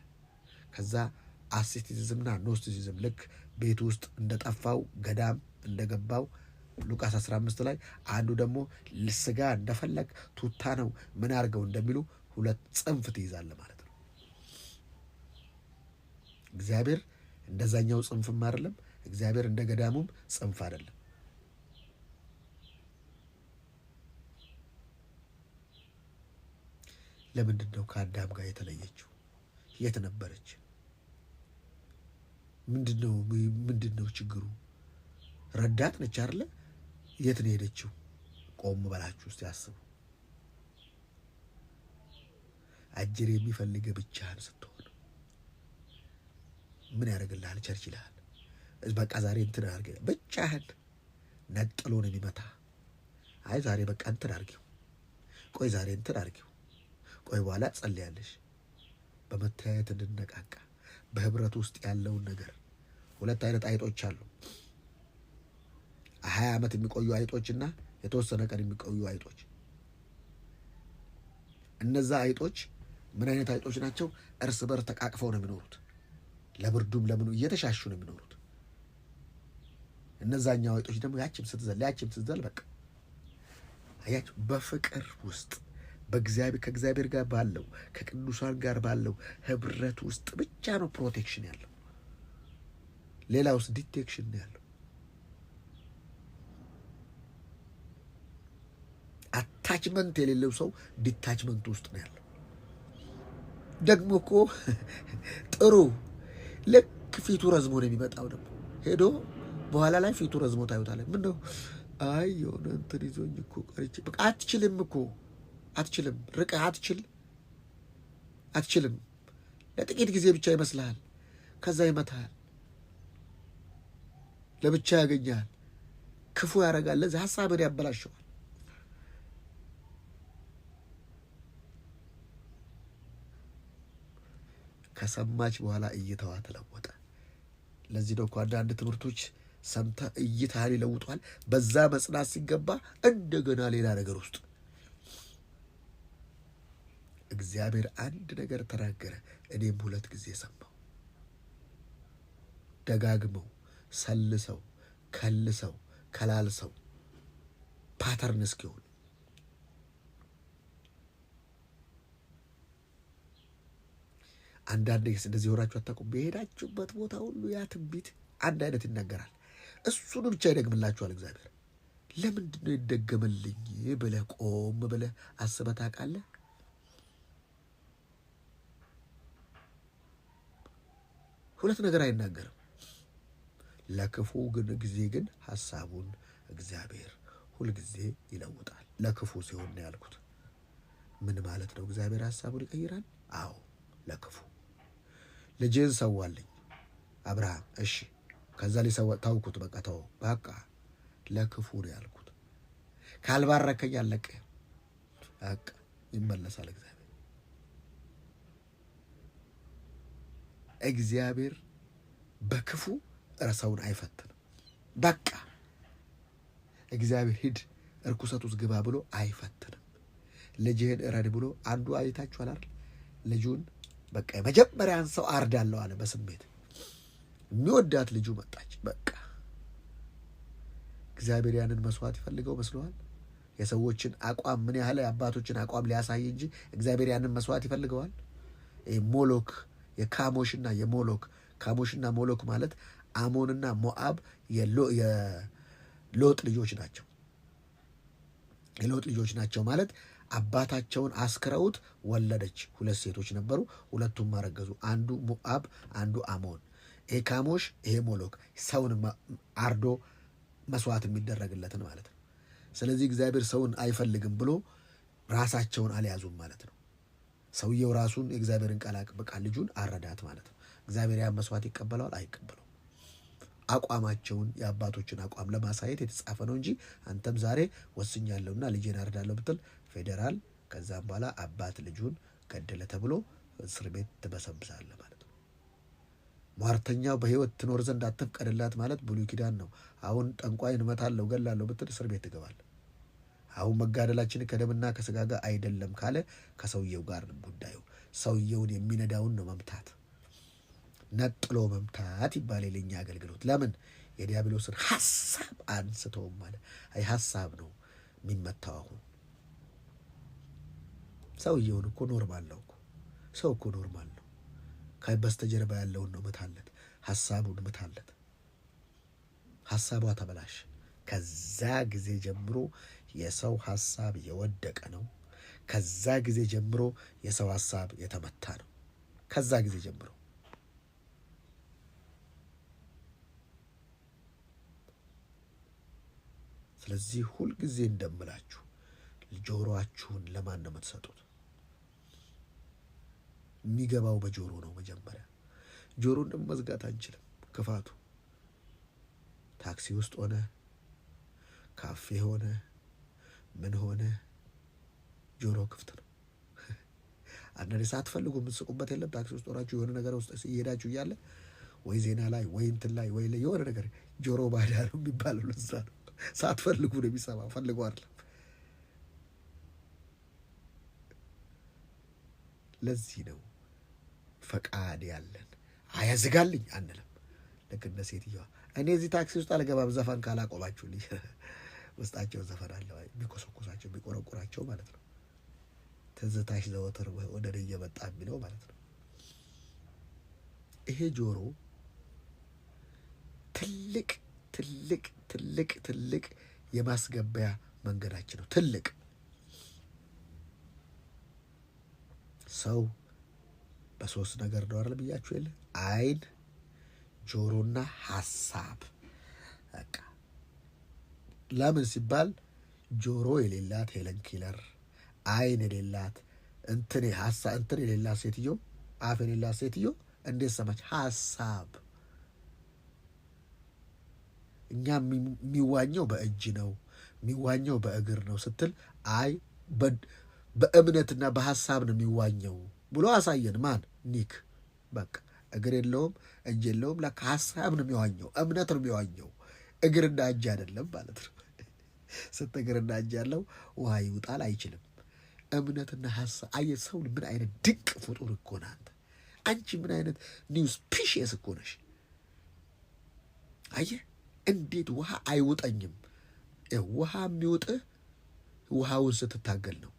ከዛ አስቲሲዝምና ኖስቲሲዝም ልክ ቤት ውስጥ እንደጠፋው ገዳም እንደገባው ሉቃስ 15 ላይ አንዱ ደግሞ ስጋ እንደፈለግ ቱታ ነው ምን አድርገው እንደሚሉ ሁለት ጽንፍ ትይዛለ ማለት ነው። እግዚአብሔር እንደዛኛው ጽንፍም አይደለም፣ እግዚአብሔር እንደ ገዳሙም ጽንፍ አይደለም። ለምንድን ነው ከአዳም ጋር የተለየችው? የት ነበረች? ምንድን ነው ችግሩ? ረዳት ነች አይደለ? የት ነው ሄደችው? ቆም በላችሁ ውስጥ ያስቡ። አጅር የሚፈልግ ብቻህን ስትሆን ምን ያደርግልሃል? ቸርች ይልሃል። በቃ ዛሬ እንትን አድርገ ብቻህን ነጥሎ ነው የሚመታ። አይ ዛሬ በቃ እንትን አድርጊው፣ ቆይ ዛሬ እንትን አድርጊው፣ ቆይ በኋላ ጸልያለሽ። በመተያየት እንድነቃቃ በህብረት ውስጥ ያለውን ነገር። ሁለት አይነት አይጦች አሉ። 20 ዓመት የሚቆዩ አይጦችና የተወሰነ ቀን የሚቆዩ አይጦች። እነዛ አይጦች ምን አይነት አይጦች ናቸው? እርስ በር ተቃቅፈው ነው የሚኖሩት። ለብርዱም ለምኑ እየተሻሹ ነው የሚኖሩት። እነዛኛው አይጦች ደግሞ ያችም ስትዘል በቃ አያችሁ፣ በፍቅር ውስጥ ከእግዚአብሔር ጋር ባለው ከቅዱሳን ጋር ባለው ህብረት ውስጥ ብቻ ነው ፕሮቴክሽን ያለው። ሌላ ውስጥ ዲቴክሽን ነው ያለው። አታችመንት የሌለው ሰው ዲታችመንት ውስጥ ነው ያለው። ደግሞ እኮ ጥሩ ልክ ፊቱ ረዝሞ ነው የሚመጣው። ደግሞ ሄዶ በኋላ ላይ ፊቱ ረዝሞ ታዩታለ። ምን ነው አይ የሆነ እንትን ይዞኝ እኮ ቀርቼ በቃ አትችልም እኮ አትችልም፣ ርቀህ አትችልም። ለጥቂት ጊዜ ብቻ ይመስልሃል፣ ከዛ ይመታሃል፣ ለብቻ ያገኛል፣ ክፉ ያደርጋል። ለዚህ ሀሳብን ያበላሸዋል። ከሰማች በኋላ እይታዋ ተለወጠ። ለዚህ ነው እኮ አንዳንድ ትምህርቶች ሰምተህ እይታህን ይለውጧል። በዛ መጽናት ሲገባ እንደገና ሌላ ነገር ውስጥ እግዚአብሔር አንድ ነገር ተናገረ፣ እኔም 2 ጊዜ ሰማሁ። ደጋግመው ሰልሰው ከልሰው ከላልሰው ፓተርን እስኪሆን አንዳንድ እንደዚህ ሆናችሁ አታውቁም? በሄዳችሁበት ቦታ ሁሉ ያ ትንቢት አንድ አይነት ይናገራል። እሱን ብቻ ይደግምላችኋል እግዚአብሔር። ለምንድን ነው ይደገመልኝ ብለህ ቆም ብለህ አስበህ ታውቃለህ? ሁለት ነገር አይናገርም። ለክፉ ጊዜ ግን ሐሳቡን እግዚአብሔር ሁልጊዜ ይለውጣል። ለክፉ ሲሆን ነው ያልኩት። ምን ማለት ነው? እግዚአብሔር ሐሳቡን ይቀይራል። አዎ ለክፉ ልጅህን ሰዋልኝ አብርሃም፣ እሺ ከዛ ሊሰዋ ታውኩት፣ በቃ ተው፣ በቃ ለክፉ ነው ያልኩት። ካልባረከኝ አለቀህ፣ በቃ ይመለሳል እግዚአብሔር። እግዚአብሔር በክፉ ሰውን አይፈትንም። በቃ እግዚአብሔር ሂድ እርኩሰት ውስጥ ግባ ብሎ አይፈትንም። ልጅህን እረድ ብሎ አንዱ አይታችኋል አይደል? ልጁን በቃ የመጀመሪያን ሰው አርዳለሁ አለ በስሜት። የሚወዳት ልጁ መጣች። በቃ እግዚአብሔር ያንን መስዋዕት ይፈልገው መስለዋል? የሰዎችን አቋም ምን ያህል የአባቶችን አቋም ሊያሳይ እንጂ እግዚአብሔር ያንን መስዋዕት ይፈልገዋል? ሞሎክ የካሞሽና የሞሎክ ካሞሽና ሞሎክ ማለት አሞንና ሞአብ የሎጥ ልጆች ናቸው። የሎጥ ልጆች ናቸው ማለት አባታቸውን አስክረውት ወለደች። 2 ሴቶች ነበሩ፣ ሁለቱም አረገዙ። አንዱ ሞአብ፣ አንዱ አሞን። ይሄ ካሞሽ፣ ይሄ ሞሎክ ሰውን አርዶ መስዋዕት የሚደረግለትን ማለት ነው። ስለዚህ እግዚአብሔር ሰውን አይፈልግም ብሎ ራሳቸውን አልያዙም ማለት ነው። ሰውየው ራሱን የእግዚአብሔርን ቃል በቃ ልጁን አረዳት ማለት ነው። እግዚአብሔር ያን መስዋዕት ይቀበለዋል? አይቀበለው። አቋማቸውን የአባቶችን አቋም ለማሳየት የተጻፈ ነው እንጂ አንተም ዛሬ ወስኛለሁና ልጄን አርዳለሁ ብትል ፌዴራል፣ ከዛም በኋላ አባት ልጁን ገደለ ተብሎ እስር ቤት ትበሰብሳለህ ማለት ነው። ሟርተኛው በሕይወት ትኖር ዘንድ አትፍቀድላት ማለት ብሉይ ኪዳን ነው። አሁን ጠንቋይን እመታለሁ ገላለሁ ብትል እስር ቤት ትገባለህ። አሁን መጋደላችን ከደምና ከስጋ ጋር አይደለም ካለ ከሰውየው ጋር ጉዳዩ። ሰውየውን የሚነዳውን ነው መምታት፣ ነጥሎ መምታት ይባል የለኛ አገልግሎት። ለምን? የዲያብሎስን ሐሳብ አንስተውም ማለት አይ ሐሳብ ነው የሚመታው። አሁን ሰውየውን እኮ ኖርማል ነው እኮ ሰው እኮ ኖርማል ነው። በስተጀርባ ያለውን ነው ምታለት፣ ሐሳቡን ምታለት። ሐሳቧ ተበላሽ። ከዛ ጊዜ ጀምሮ የሰው ሐሳብ የወደቀ ነው። ከዛ ጊዜ ጀምሮ የሰው ሐሳብ የተመታ ነው። ከዛ ጊዜ ጀምሮ ስለዚህ ሁልጊዜ እንደምላችሁ ጆሮአችሁን ለማን ነው የምትሰጡት? የሚገባው በጆሮ ነው። መጀመሪያ ጆሮን ደግሞ መዝጋት አንችልም። ክፋቱ ታክሲ ውስጥ ሆነ ካፌ ሆነ ምን ሆነ ጆሮ ክፍት ነው። አንዳንዴ ሳትፈልጉ የምትስቁበት የለም። ታክሲ ውስጥ ሆናችሁ የሆነ ነገር ውስጥ እየሄዳችሁ እያለ ወይ ዜና ላይ ወይ እንትን ላይ ወይ የሆነ ነገር ጆሮ ባዳ ነው የሚባለው ለዛ ነው። ሳትፈልጉ ነው የሚሰማው፣ ፈልጉ አይደለም። ለዚህ ነው ፈቃድ ያለን አያዝጋልኝ አንልም። ልክ እንደ ሴትዮዋ እኔ እዚህ ታክሲ ውስጥ አልገባም ዘፈን ካላቆማችሁልኝ። ውስጣቸው ዘፈን አለ የሚኮሰኮሳቸው የሚቆረቁራቸው ማለት ነው። ትዝታሽ ዘወትር ወደ እኔ እየመጣ የሚለው ማለት ነው። ይሄ ጆሮ ትልቅ ትልቅ ትልቅ ትልቅ የማስገበያ መንገዳችን ነው። ትልቅ ሰው በሶስት ነገር ነው አይደል ብያችሁ የለ? አይን፣ ጆሮና ሀሳብ። በቃ ለምን ሲባል ጆሮ የሌላት ሄለን ኪለር፣ አይን የሌላት እንትን የሌላት ሴትዮ፣ አፍ የሌላት ሴትዮ እንዴት ሰማች? ሀሳብ። እኛ የሚዋኘው በእጅ ነው የሚዋኘው በእግር ነው ስትል፣ አይ በእምነትና በሀሳብ ነው የሚዋኘው ብሎ አሳየን። ማን? ኒክ። በቃ እግር የለውም እጅ የለውም፣ ለካ ሀሳብ ነው የሚዋኘው፣ እምነት ነው የሚዋኘው፣ እግርና እጅ አይደለም ማለት ነው። ስንት እግርና እጅ ያለው ውሃ ይውጣል አይችልም። እምነትና ሀሳብ። አየህ፣ ሰው ምን አይነት ድንቅ ፍጡር እኮ ነህ አንተ። አንቺ ምን አይነት ኒው ስፒሺስ እኮ ነሽ። አየህ እንዴት ውሃ አይውጠኝም። ውሃ የሚውጥህ ውሃውን ስትታገል ነው።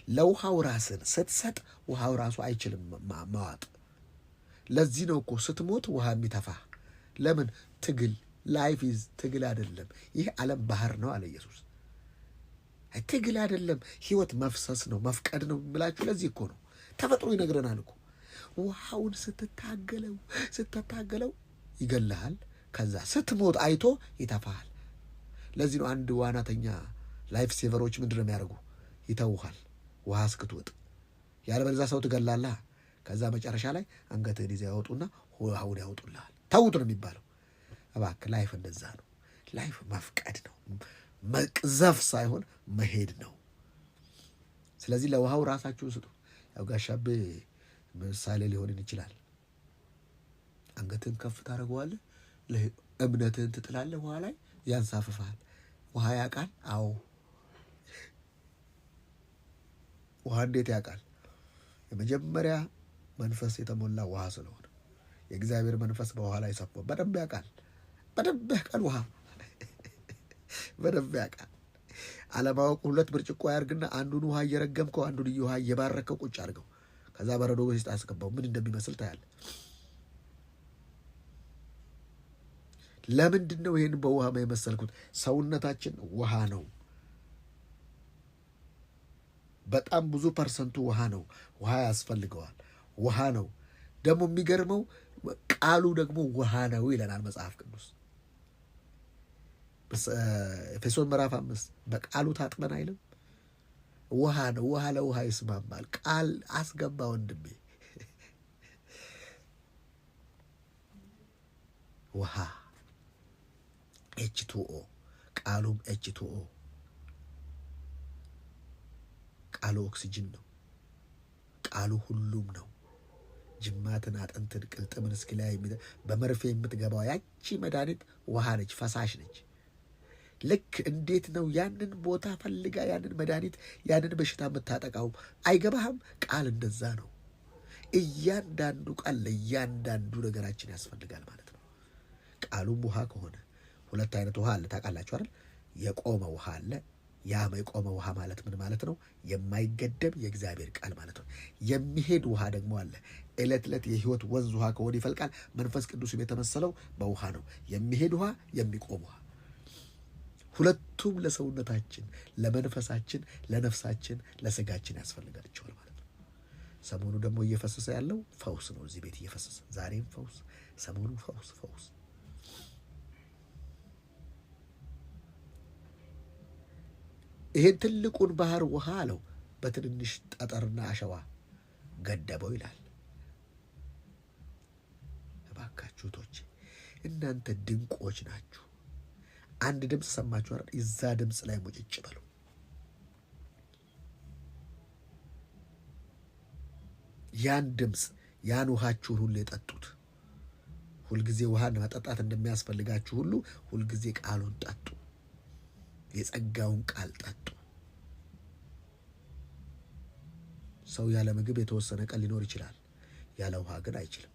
ለውሃው ራስን ስትሰጥ ውሃው ራሱ አይችልም ማዋጥ። ለዚህ ነው እኮ ስትሞት ውሃ የሚተፋ። ለምን? ትግል። ላይፍ ኢዝ ትግል አይደለም። ይህ ዓለም ባህር ነው አለ ኢየሱስ። ትግል አይደለም፣ ህይወት መፍሰስ ነው፣ መፍቀድ ነው ብላችሁ። ለዚህ እኮ ነው ተፈጥሮ ይነግረናል እኮ ውሃውን ስትታገለው ይገልሃል። ከዛ ስትሞት አይቶ ይተፋሃል። ለዚህ ነው አንድ ዋናተኛ ላይፍ ሴቨሮች ምንድን ነው የሚያደርጉ? ይተውሃል ውሃ እስክትወጥ፣ ያለበለዚያ ሰው ትገላለህ። ከዛ መጨረሻ ላይ አንገትህን ይዘው ያወጡና ውሃውን ያወጡልሃል። ተውት ነው የሚባለው። እባክህ ላይፍ እንደዛ ነው። ላይፍ መፍቀድ ነው፣ መቅዘፍ ሳይሆን መሄድ ነው። ስለዚህ ለውሃው ራሳችሁን ስጡ። ያው ጋሻቤ ምሳሌ ሊሆንን ይችላል። አንገትህን ከፍ ታደርገዋለህ፣ እምነትህን ትጥላለህ፣ ውሃ ላይ ያንሳፍፍሃል። ውሃ ያውቃል? አዎ። ውሃ እንዴት ያውቃል? የመጀመሪያ መንፈስ የተሞላ ውሃ ስለሆነ የእግዚአብሔር መንፈስ በውሃ ላይ ሰፎ በደንብ ያውቃል። ውሃ በደንብ ያውቃል። አለማወቅ 2 ብርጭቆ ያርግና አንዱን ውሃ እየረገምከው አንዱን ውሃ እየባረከው ቁጭ አድርገው፣ ከዛ በረዶ ውስጥ አስገባው፣ ምን እንደሚመስል ታያለህ። ለምንድን ነው ይሄን በውሃ የመሰልኩት? ሰውነታችን ውሃ ነው። በጣም ብዙ ፐርሰንቱ ውሃ ነው። ውሃ ያስፈልገዋል። ውሃ ነው ደግሞ የሚገርመው ቃሉ ደግሞ ውሃ ነው ይለናል መጽሐፍ ቅዱስ። ኤፌሶን ምዕራፍ 5 በቃሉ ታጥበን አይልም? ውሃ ነው። ውሃ ለውሃ ይስማማል። ቃል አስገባ ወንድሜ። ውሃ H2O፣ ቃሉም H2O። ቃሉ ኦክሲጅን ነው። ቃሉ ሁሉም ነው። ጅማትን፣ አጥንትን፣ ቅልጥምን እስኪ ላይ በመርፌ የምትገባው ያቺ መድኃኒት ውሃ ነች፣ ፈሳሽ ነች። ልክ እንዴት ነው ያንን ቦታ ፈልጋ ያንን መድኃኒት ያንን በሽታ የምታጠቃው? አይገባህም? ቃል እንደዛ ነው። እያንዳንዱ ቃል ለእያንዳንዱ ነገራችን ያስፈልጋል ማለት ነው። ቃሉም ውሃ ከሆነ 2 አይነት ውሃ አለ ታውቃላችሁ አይደል? የቆመ ውሃ አለ። ያ የቆመ ውሃ ማለት ምን ማለት ነው? የማይገደብ የእግዚአብሔር ቃል ማለት ነው። የሚሄድ ውሃ ደግሞ አለ። ዕለት ዕለት የህይወት ወንዝ ውሃ ከሆነ ይፈልቃል። መንፈስ ቅዱስም የተመሰለው በውሃ ነው። የሚሄድ ውሃ፣ የሚቆም ውሃ። ሁለቱም ለሰውነታችን፣ ለመንፈሳችን፣ ለነፍሳችን፣ ለስጋችን ያስፈልጋቸዋል ማለት ነው። ሰሞኑ ደግሞ እየፈሰሰ ያለው ፈውስ ነው። እዚህ ቤት እየፈሰሰ ዛሬም ፈውስ፣ ሰሞኑ ፈውስ። ይሄን ትልቁን ባህር ውሃ አለው በትንንሽ ጠጠርና አሸዋ ገደበው ይላል። እባካችሁ ቶቼ እናንተ ድንቆች ናችሁ። አንድ ድምፅ ሰማችሁ አይደል? እዛ ድምፅ ላይ ሙጭጭ በሉ። ያን ድምፅ ያን ውሃችሁን ሁሉ የጠጡት ሁልጊዜ ውሃን መጠጣት እንደሚያስፈልጋችሁ ሁሉ ሁልጊዜ ቃሉን ጠጡ። የጸጋውን ቃል ጠጡ። ሰው ያለ ምግብ የተወሰነ ቀን ሊኖር ይችላል፣ ያለ ውሃ ግን አይችልም።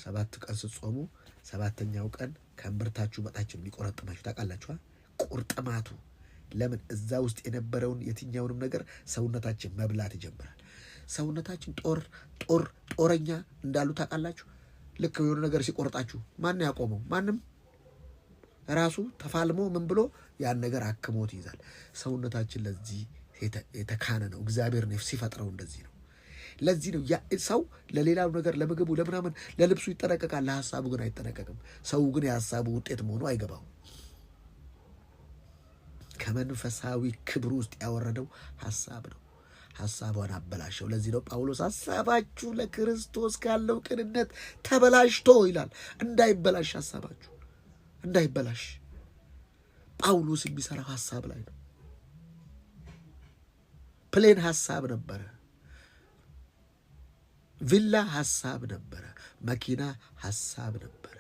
ሰባት ቀን ስትጾሙ 7ኛው ቀን ከእምብርታችሁ በታች የሚቆረጥማችሁ ታውቃላችሁ። ቁርጥማቱ። ለምን? እዛ ውስጥ የነበረውን የትኛውንም ነገር ሰውነታችን መብላት ይጀምራል። ሰውነታችን ጦረኛ እንዳሉ ታውቃላችሁ። ልክ የሆነ ነገር ሲቆርጣችሁ ማን ያቆመው? ማንም። ራሱ ተፋልሞ ምን ብሎ ያን ነገር አክሞት ይይዛል። ሰውነታችን ለዚህ የተካነ ነው። እግዚአብሔር ሲፈጥረው እንደዚህ ነው። ለዚህ ነው ሰው ለሌላው ነገር ለምግቡ፣ ለምናምን፣ ለልብሱ ይጠነቀቃል፣ ለሀሳቡ ግን አይጠነቀቅም። ሰው ግን የሀሳቡ ውጤት መሆኑ አይገባው። ከመንፈሳዊ ክብር ውስጥ ያወረደው ሀሳብ ነው። ሀሳቧን አበላሸው። ለዚህ ነው ጳውሎስ ሀሳባችሁ ለክርስቶስ ካለው ቅንነት ተበላሽቶ ይላል። እንዳይበላሽ ሀሳባችሁ እንዳይበላሽ። ጳውሎስ የሚሰራው ሀሳብ ላይ ነው። ፕሌን ሀሳብ ነበረ፣ ቪላ ሀሳብ ነበረ፣ መኪና ሀሳብ ነበረ፣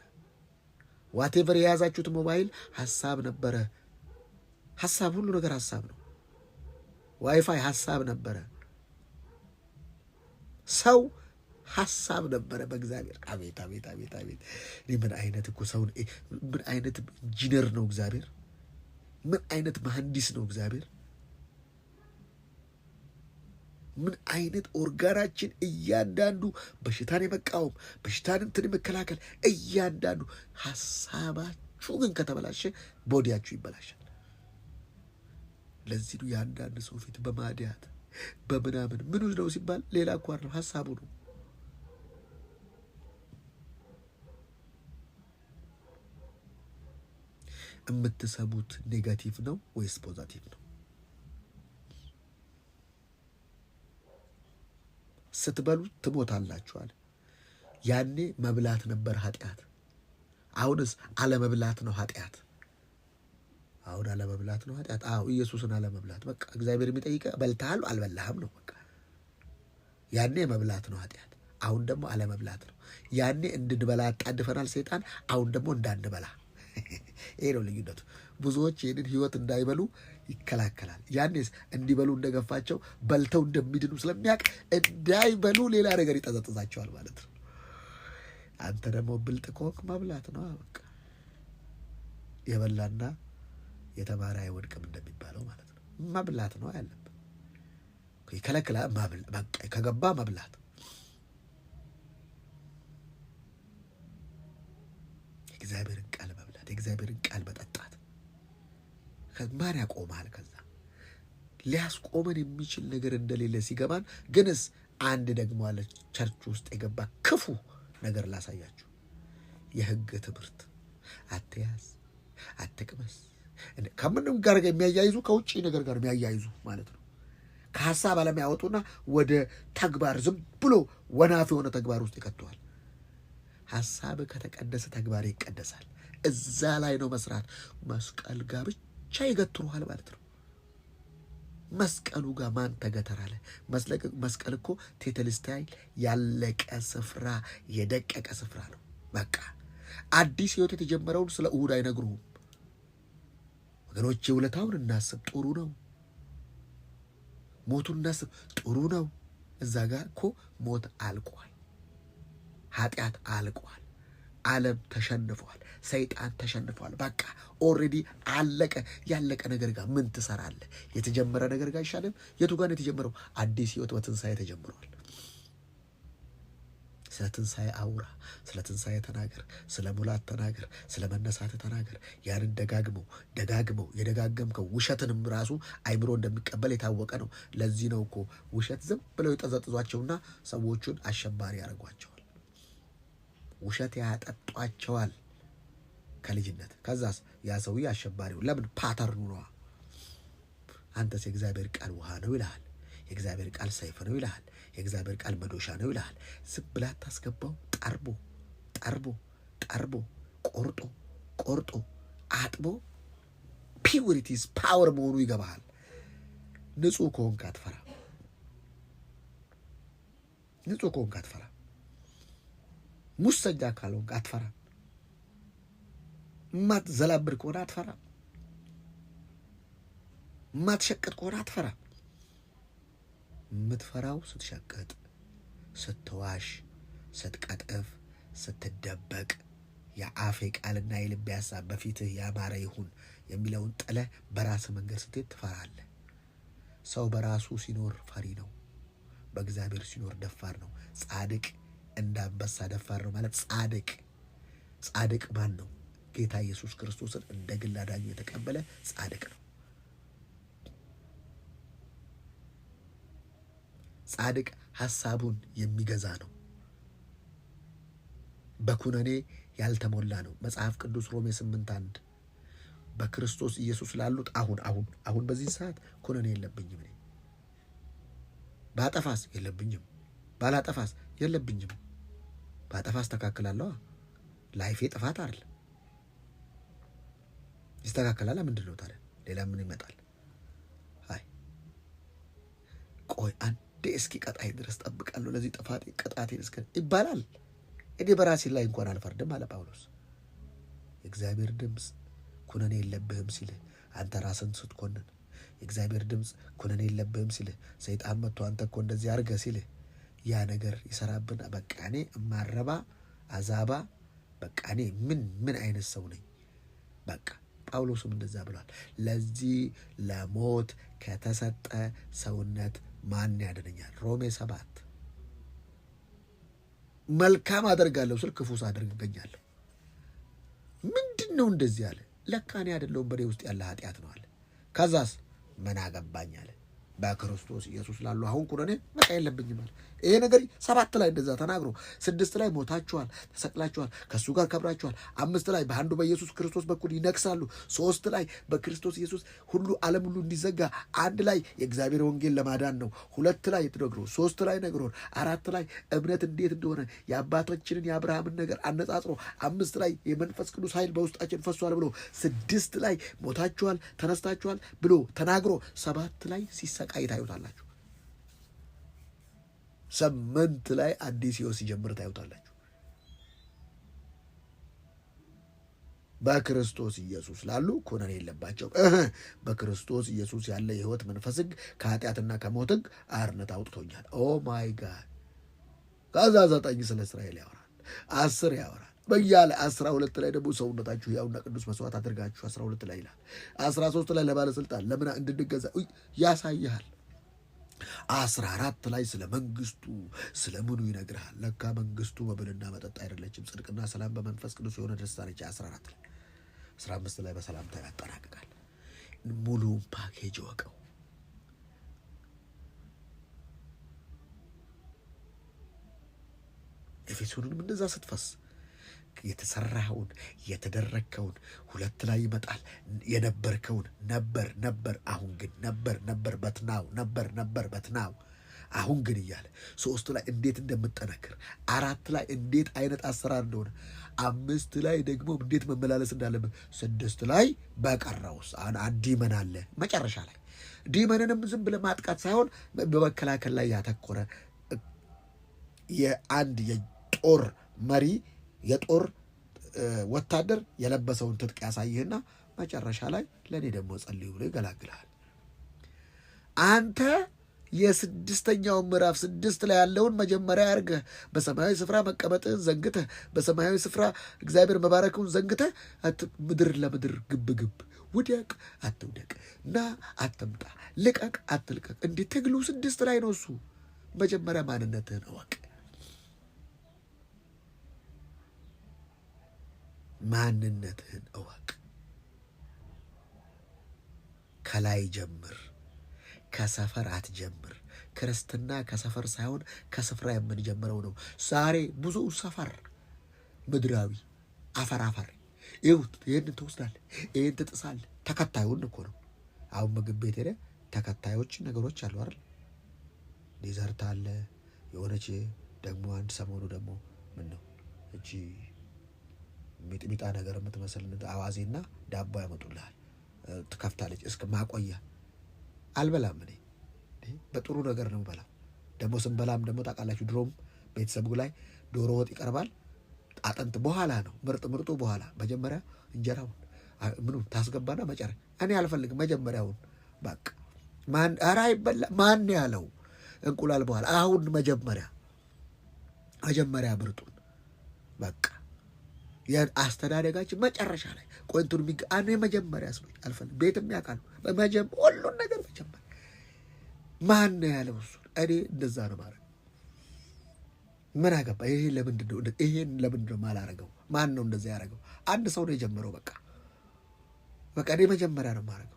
ዋቴቨር የያዛችሁት ሞባይል ሀሳብ ነበረ። ሀሳብ፣ ሁሉ ነገር ሀሳብ ነው። ዋይፋይ ሀሳብ ነበረ። ሰው ሀሳብ ነበረ በእግዚአብሔር። አቤት አቤት አቤት አቤት! ምን አይነት እኮ ሰውን፣ ምን አይነት ኢንጂነር ነው እግዚአብሔር! ምን አይነት መሐንዲስ ነው እግዚአብሔር! ምን አይነት ኦርጋናችን እያንዳንዱ በሽታን የመቃወም በሽታን እንትን የመከላከል እያንዳንዱ። ሀሳባችሁ ግን ከተበላሸ ቦዲያችሁ ይበላሻል። ለዚህ ነው የአንዳንድ ሰው ፊት በማዲያት በምናምን ምን ነው ሲባል ሌላ እኮ ነው፣ ሀሳቡ ነው። የምትሰሙት ኔጋቲቭ ነው ወይስ ፖዛቲቭ ነው? ስትበሉ ትሞታላችኋል። ያኔ መብላት ነበር ኃጢአት። አሁንስ አለመብላት ነው ኃጢአት። አሁን አለመብላት ነው ኃጢአት። ኢየሱስን አለመብላት በቃ እግዚአብሔር የሚጠይቀ በልተሃል አልበላህም ነው በቃ። ያኔ መብላት ነው ኃጢአት። አሁን ደግሞ አለመብላት ነው። ያኔ እንድንበላ አጣድፈናል ሰይጣን፣ አሁን ደግሞ እንዳንበላ። ይሄ ነው ልዩነቱ። ብዙዎች ይህንን ህይወት እንዳይበሉ ይከላከላል። ያኔስ እንዲበሉ እንደገፋቸው በልተው እንደሚድኑ ስለሚያውቅ እንዳይበሉ ሌላ ነገር ይጠዘጥዛቸዋል ማለት ነው። አንተ ደግሞ ብልጥ ከሆንክ መብላት ነው በቃ። የበላና የተማረ አይወድቅም እንደሚባለው ማለት ነው። መብላት ነው ያለብን። ይከለክላ በቃ ከገባ መብላት። የእግዚአብሔርን ቃል መብላት፣ የእግዚአብሔርን ቃል መጠጣት። ማን ያቆማል? ከዛ ሊያስቆመን የሚችል ነገር እንደሌለ ሲገባን፣ ግንስ አንድ ደግሞ አለ ቸርች ውስጥ የገባ ክፉ ነገር ላሳያችሁ። የህግ ትምህርት አትያዝ፣ አትቅመስ፣ ከምንም ጋር የሚያያይዙ ከውጭ ነገር ጋር የሚያያይዙ ማለት ነው። ከሀሳብ ዓለም ያወጡና ወደ ተግባር ዝም ብሎ ወናፍ የሆነ ተግባር ውስጥ ይከተዋል። ሀሳብ ከተቀደሰ ተግባር ይቀደሳል። እዛ ላይ ነው መስራት። መስቀል ጋር ብቻ ይገትሩሃል ማለት ነው። መስቀሉ ጋር ማን ተገተራለ? መስቀል እኮ ቴተልስታይል ያለቀ ስፍራ፣ የደቀቀ ስፍራ ነው። በቃ አዲስ ህይወት የተጀመረውን ስለ እሁድ አይነግሩህም ወገኖቼ። ውለታውን እናስብ፣ ጥሩ ነው። ሞቱን እናስብ፣ ጥሩ ነው። እዛ ጋር እኮ ሞት አልቋል፣ ኃጢአት አልቋል፣ ዓለም ተሸንፏል፣ ሰይጣን ተሸንፏል። በቃ ኦልሬዲ አለቀ። ያለቀ ነገር ጋር ምን ትሰራለህ? የተጀመረ ነገር ጋር አይሻልም? የቱ ጋር ነው የተጀመረው? አዲስ ህይወት በትንሣኤ ተጀምሯል። ስለ ትንሣኤ አውራ፣ ስለ ትንሣኤ ተናገር፣ ስለ ሙላት ተናገር፣ ስለ መነሳት ተናገር። ያንን ደጋግመው የደጋገምከው ውሸትንም ራሱ አይምሮ እንደሚቀበል የታወቀ ነው። ለዚህ ነው እኮ ውሸት ዝም ብለው የጠዘጥዟቸውና ሰዎቹን አሸባሪ ያደርጓቸዋል። ውሸት ያጠጧቸዋል ከልጅነት። ከዛስ ያ ሰውዬ አሸባሪው ለምን? ፓተርኑ ነዋ። አንተስ የእግዚአብሔር ቃል ውሃ ነው ይልሃል። የእግዚአብሔር ቃል ሰይፍ ነው ይልሃል። የእግዚአብሔር ቃል መዶሻ ነው ይልሃል። ዝም ብለህ አታስገባው። ጠርቦ ቆርጦ አጥቦ ፒውሪቲስ ፓወር መሆኑ ይገባሃል። ንጹህ ከሆንክ አትፈራ። ሙሰኛ ካልሆንክ አትፈራ። ማትዘላብድ ከሆነ አትፈራ። ማትሸቅጥ ከሆነ አትፈራ። የምትፈራው ስትሸቅጥ፣ ስትዋሽ፣ ስትቀጥፍ፣ ስትደበቅ። የአፌ ቃልና የልቤ ሐሳብ በፊትህ ያማረ ይሁን የሚለውን ጥለህ በራስህ መንገድ ስትሄድ ትፈራለህ። ሰው በራሱ ሲኖር ፈሪ ነው፣ በእግዚአብሔር ሲኖር ደፋር ነው። ጻድቅ እንደ አንበሳ ደፋር ነው ማለት ጻድቅ ማን ነው? ጌታ ኢየሱስ ክርስቶስን እንደ ግል አዳኙ የተቀበለ ጻድቅ ነው። ጻድቅ ሐሳቡን የሚገዛ ነው። በኩነኔ ያልተሞላ ነው። መጽሐፍ ቅዱስ ሮሜ 8:1 በክርስቶስ ኢየሱስ ላሉት አሁን በዚህ ሰዓት ኩነኔ የለብኝም። እኔ ባጠፋስ የለብኝም፣ ባላጠፋስ የለብኝም። ባጠፋስ ተካክላለሁ። ላይፌ ጥፋት አይደል? ይስተካከላል። ምንድን ነው ታዲያ? ሌላ ምን ይመጣል? አይ ቆይ አንዴ እስኪ ቀጣይ ድረስ ጠብቃለሁ፣ ለዚህ ጥፋቴ ቅጣቴን እስከ ይባላል። እኔ በራሴ ላይ እንኳን አልፈርድም አለ ጳውሎስ። የእግዚአብሔር ድምፅ ኩነኔ የለብህም ሲልህ አንተ ራስን ስትኮንን፣ የእግዚአብሔር ድምፅ ኩነኔ የለብህም ሲልህ ሰይጣን መጥቶ አንተ እኮ እንደዚህ አድርገህ ሲልህ ያ ነገር ይሰራብን። በቃ እኔ እማረባ አዛባ፣ በቃ እኔ ምን አይነት ሰው ነኝ? በቃ ጳውሎስም እንደዛ ብሏል። ለዚህ ለሞት ከተሰጠ ሰውነት ማን ያድነኛል? ሮሜ 7 መልካም አደርጋለሁ ስል ክፉ ሳደርግ እገኛለሁ። ምንድን ነው እንደዚህ አለ? ለካ እኔ አይደለሁም በእኔ ውስጥ ያለ ኃጢአት ነው አለ። ከዛስ ምን አገባኝ አለ። በክርስቶስ ኢየሱስ ላሉ አሁን ኩነኔ በቃ የለብኝም አለ። ይሄ ነገር 7 ላይ እንደዛ ተናግሮ 6 ላይ ሞታችኋል፣ ተሰቅላችኋል፣ ከእሱ ጋር ከብራችኋል። 5 ላይ በአንዱ በኢየሱስ ክርስቶስ በኩል ይነግሳሉ። 3 ላይ በክርስቶስ ኢየሱስ ሁሉ ዓለም ሁሉ እንዲዘጋ 1 ላይ የእግዚአብሔር ወንጌል ለማዳን ነው። 2 ላይ ትነግሮ 3 ላይ ነግሮን 4 ላይ እምነት እንዴት እንደሆነ የአባቶችንን የአብርሃምን ነገር አነጻጽሮ 5 ላይ የመንፈስ ቅዱስ ኃይል በውስጣችን ፈሷል ብሎ 6 ላይ ሞታችኋል ተነስታችኋል ብሎ ተናግሮ 7 ላይ ሲሰቃይ ታዩታላችሁ። 8 ላይ አዲስ ሕይወት ሲጀምር ታዩታላችሁ። በክርስቶስ ኢየሱስ ላሉ ኩነኔ የለባቸውም። በክርስቶስ ኢየሱስ ያለ የሕይወት መንፈስ ሕግ ከኃጢአትና ከሞት ሕግ አርነት አውጥቶኛል። ኦ ማይ ጋድ። ከዛ 9 ስለ እስራኤል ያወራል፣ 10 ያወራል በያለ 12 ላይ ደግሞ ሰውነታችሁ ሕያውና ቅዱስ መስዋዕት አድርጋችሁ 12 ላይ ይላል። 13 ላይ ለባለስልጣን ለምን እንድንገዛ ያሳይሃል። 14 ላይ ስለ መንግስቱ ስለ ምኑ ይነግርሃል። ለካ መንግስቱ መብልና መጠጥ አይደለችም፣ ጽድቅና ሰላም በመንፈስ ቅዱስ የሆነ ደስታ ነች። 14 ላይ 15 ላይ በሰላምታ ያጠናቅቃል። ሙሉውን ፓኬጅ ወቀው። ኤፌሶንንም እንደዛ ስትፈስ የተሰራኸውን የተደረግከውን 2 ላይ ይመጣል። የነበርከውን ነበር አሁን ግን ነበር በትናው አሁን ግን እያለ 3 ላይ እንዴት እንደምጠነክር፣ 4 ላይ እንዴት አይነት አሰራር እንደሆነ፣ 5 ላይ ደግሞ እንዴት መመላለስ እንዳለብን፣ 6 ላይ በቀረውስ ዲመን አለ መጨረሻ ላይ። ዲመንንም ዝም ብለህ ማጥቃት ሳይሆን በመከላከል ላይ ያተኮረ የአንድ የጦር መሪ የጦር ወታደር የለበሰውን ትጥቅ ያሳይህና መጨረሻ ላይ ለእኔ ደግሞ ጸልዩ ብሎ ይገላግልሃል። አንተ የ6ኛው ምዕራፍ 6 ላይ ያለውን መጀመሪያ አድርገህ በሰማያዊ ስፍራ መቀመጥህን ዘንግተህ በሰማያዊ ስፍራ እግዚአብሔር መባረክውን ዘንግተህ ምድር ለምድር ግብ ውደቅ አትውደቅ፣ ና አትምጣ፣ ልቀቅ አትልቀቅ። እንዲህ ትግሉ 6 ላይ ነው። እሱ መጀመሪያ ማንነትህን እወቅ። ማንነትህን እወቅ። ከላይ ጀምር፣ ከሰፈር አትጀምር። ክርስትና ከሰፈር ሳይሆን ከስፍራ የምንጀምረው ነው። ዛሬ ብዙ ሰፈር ምድራዊ አፈር ይህን ትወስዳለህ፣ ይህን ትጥሳለህ። ተከታዩን እኮ ነው። አሁን ምግብ ቤት ሄደህ ተከታዮች ነገሮች አሉ አይደል? ዲዘርት አለ የሆነች ደግሞ አንድ ሰሞኑ ደግሞ ምን ነው እቺ ሚጥሚጣ ነገር የምትመስል አዋዜና ዳቦ ያመጡልሃል። ትከፍታለች እስከ ማቆያ። አልበላም እኔ በጥሩ ነገር ነው በላም። ደግሞ ስንበላም ደግሞ ታውቃላችሁ፣ ድሮም ቤተሰቡ ላይ ዶሮ ወጥ ይቀርባል። አጥንት በኋላ ነው ምርጡ በኋላ። መጀመሪያ እንጀራውን ምኑ ታስገባና መጨረሻ። እኔ አልፈልግም መጀመሪያውን። በቃ ኧረ አይበላ ማን ያለው እንቁላል በኋላ። አሁን መጀመሪያ ምርጡን በቃ የአስተዳደጋችን መጨረሻ ላይ ቆንቱን እኔ መጀመሪያ ስሎች አልፈልግም። ቤትም ያውቃሉ ሁሉን ነገር መጀመሪያ ማን ነው ያለው? እሱ እኔ እንደዛ ነው ማድረግ። ምን አገባ? ይሄን ለምንድን ነው ማላረገው? ማን ነው እንደዛ ያደረገው? አንድ ሰው ነው የጀመረው። በቃ እኔ መጀመሪያ ነው ማረገው